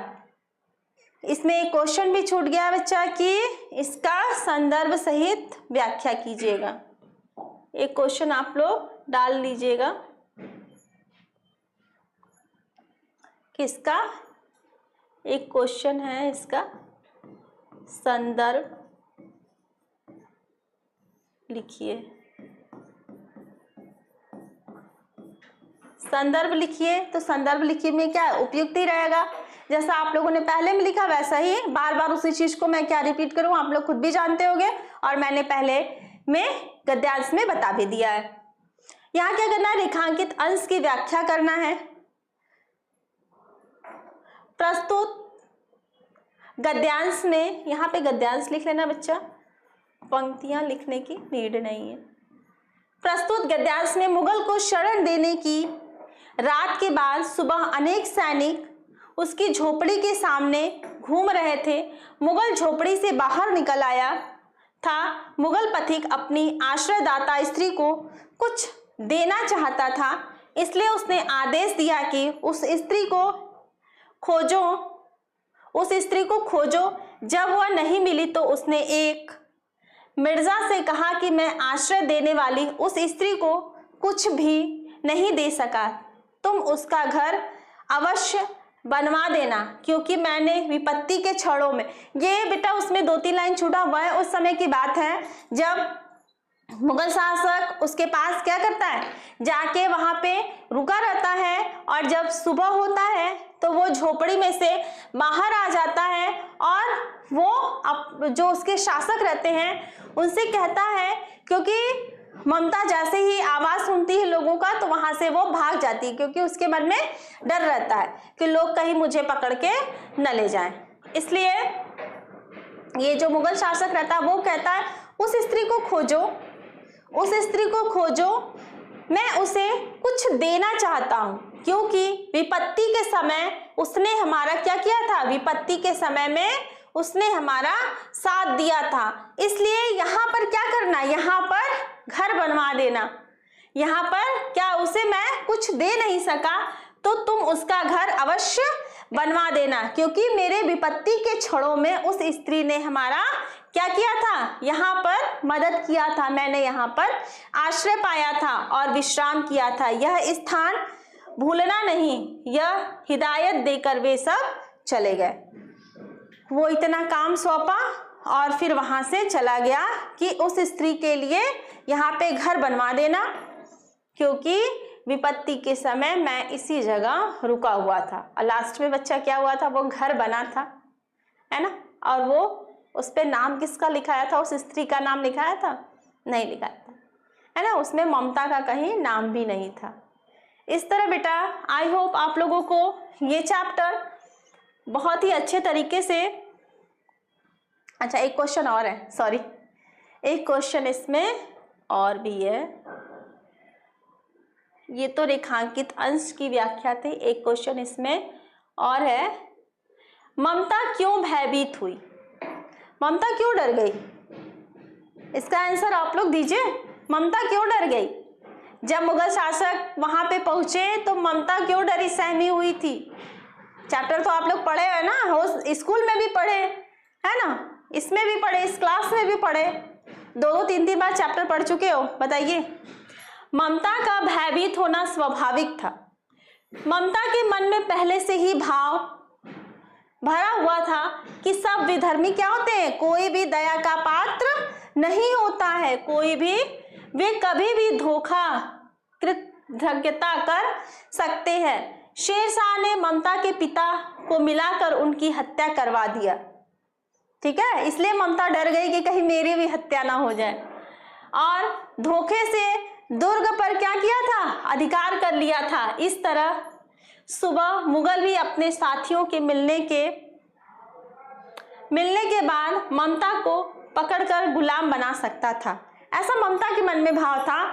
S1: इसमें एक क्वेश्चन भी छूट गया बच्चा कि इसका संदर्भ सहित व्याख्या कीजिएगा। एक क्वेश्चन आप लोग डाल लीजिएगा कि इसका एक क्वेश्चन है, इसका संदर्भ लिखिए, संदर्भ लिखिए। तो संदर्भ लिखिए में क्या है, उपयुक्ति रहेगा। जैसा आप लोगों ने पहले में लिखा वैसा ही बार बार उसी चीज को मैं क्या रिपीट करूं, आप लोग खुद भी जानते होंगे और मैंने पहले में गद्यांश में बता भी दिया है। यहाँ क्या करना है, रेखांकित अंश की व्याख्या करना है। प्रस्तुत गद्यांश में, यहाँ पे गद्यांश लिख लेना बच्चा, पंक्तियां लिखने की नीड नहीं है। प्रस्तुत गद्यांश में मुगल को शरण देने की रात के बाद सुबह अनेक सैनिक उसकी झोपड़ी के सामने घूम रहे थे। मुगल झोपड़ी से बाहर निकल आया था। मुगल पथिक अपनी आश्रयदाता स्त्री को कुछ देना चाहता था, इसलिए उसने आदेश दिया कि उस स्त्री को खोजो। जब वह नहीं मिली तो उसने एक मिर्जा से कहा कि मैं आश्रय देने वाली उस स्त्री को कुछ भी नहीं दे सका, तुम उसका घर अवश्य बनवा देना, क्योंकि मैंने विपत्ति के क्षणों में, ये बेटा उसमें 2-3 लाइन छूटा हुआ है, उस समय की बात है जब मुगल शासक उसके पास क्या करता है, जाके वहां पे रुका रहता है और जब सुबह होता है तो वो झोपड़ी में से बाहर आ जाता है और वो जो उसके शासक रहते हैं उनसे कहता है, क्योंकि ममता जैसे ही आवाज सुनती है लोगों का तो वहां से वो भाग जाती है, क्योंकि उसके मन में डर रहता है कि लोग कहीं मुझे पकड़ के न ले जाएं। इसलिए ये जो मुगल शासक रहता है वो कहता है उस स्त्री को खोजो, मैं उसे कुछ देना चाहता हूं, क्योंकि विपत्ति के समय उसने हमारा क्या किया था, विपत्ति के समय में उसने हमारा साथ दिया था, इसलिए यहाँ पर क्या करना, यहाँ पर घर बनवा देना। यहाँ पर क्या उसे मैं कुछ दे नहीं सका तो तुम उसका घर अवश्य बनवा देना, क्योंकि मेरे विपत्ति के क्षणों में उस स्त्री ने हमारा क्या किया था, यहाँ पर मदद किया था, मैंने यहाँ पर आश्रय पाया था और विश्राम किया था, यह स्थान भूलना नहीं। यह हिदायत देकर वे सब चले गए। वो इतना काम सौंपा और फिर वहां से चला गया कि उस स्त्री के लिए यहाँ पे घर बनवा देना, क्योंकि विपत्ति के समय मैं इसी जगह रुका हुआ था। और लास्ट में बच्चा क्या हुआ था, वो घर बना था, है ना, और वो उस पे नाम किसका लिखाया था, उस स्त्री का नाम लिखाया था, नहीं लिखाया था, है ना, उसमें ममता का कहीं नाम भी नहीं था। इस तरह बेटा आई होप आप लोगों को ये चैप्टर बहुत ही अच्छे तरीके से, अच्छा एक क्वेश्चन और है, सॉरी एक क्वेश्चन इसमें और भी है, ये तो रेखांकित अंश की व्याख्या थी, एक क्वेश्चन इसमें और है, ममता क्यों भयभीत हुई, ममता क्यों डर गई, इसका आंसर आप लोग दीजिए। ममता क्यों डर गई, जब मुगल शासक वहां पे पहुंचे तो ममता क्यों डरी सहमी हुई थी। चैप्टर तो आप लोग पढ़े है ना, हो स्कूल में भी पढ़े है ना, इसमें भी पढ़े, इस क्लास में भी पढ़े, 2-3 बार चैप्टर पढ़ चुके हो। बताइए, ममता का भयभीत होना स्वाभाविक था। ममता के मन में पहले से ही भाव भरा हुआ था कि सब विधर्मी क्या होते हैं, कोई भी दया का पात्र नहीं होता है, कोई भी, वे कभी भी धोखा कृतज्ञता कर सकते हैं। शेरशाह ने ममता के पिता को मिलाकर उनकी हत्या करवा दिया। ठीक है, इसलिए ममता डर गई कि कहीं मेरी भी हत्या ना हो जाए, और धोखे से दुर्ग पर क्या किया था, अधिकार कर लिया था। इस तरह सुबह मुगल भी अपने साथियों के मिलने के बाद ममता को पकड़कर गुलाम बना सकता था। ऐसा ममता के मन में भाव था।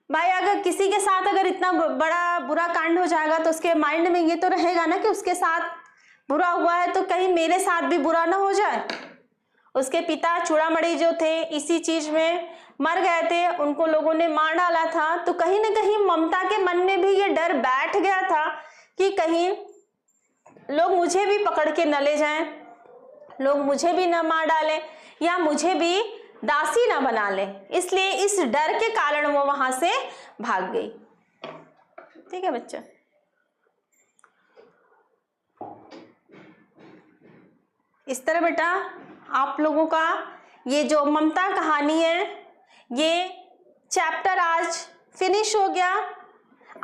S1: भाई अगर किसी के साथ अगर इतना बड़ा बुरा कांड हो जाएगा तो उसके माइंड में ये तो रहेगा ना कि उसके साथ बुरा हुआ है तो कहीं मेरे साथ भी बुरा ना हो जाए। उसके पिता चूड़ामणि जो थे इसी चीज में मर गए थे, उनको लोगों ने मार डाला था। तो कहीं ना कहीं ममता के मन में भी ये डर बैठ गया था कि कहीं लोग मुझे भी पकड़ के न ले जाएं, लोग मुझे भी न मार डालें या मुझे भी दासी न बना ले। इसलिए इस डर के कारण वो वहां से भाग गई। ठीक है बच्चा, इस तरह बेटा आप लोगों का ये जो ममता कहानी है ये चैप्टर आज फिनिश हो गया।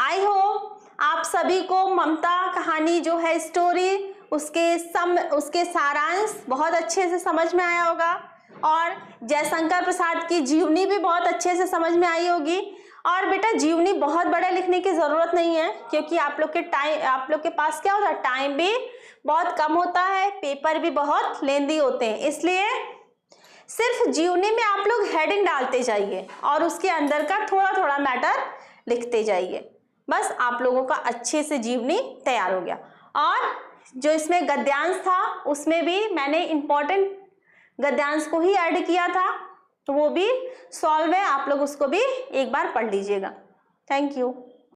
S1: आई होप आप सभी को ममता कहानी जो है स्टोरी उसके सारांश बहुत अच्छे से समझ में आया होगा, और जयशंकर प्रसाद की जीवनी भी बहुत अच्छे से समझ में आई होगी। और बेटा जीवनी बहुत बड़ा लिखने की जरूरत नहीं है, क्योंकि आप लोग के पास क्या होता है, टाइम भी बहुत कम होता है, पेपर भी बहुत लेंदी होते हैं। इसलिए सिर्फ जीवनी में आप लोग हेडिंग डालते जाइए और उसके अंदर का थोड़ा थोड़ा मैटर लिखते जाइए। बस आप लोगों का अच्छे से जीवनी तैयार हो गया। और जो इसमें गद्यांश था उसमें भी मैंने इंपॉर्टेंट गद्यांश को ही ऐड किया था, तो वो भी सॉल्व है, आप लोग उसको भी एक बार पढ़ लीजिएगा। Thank you.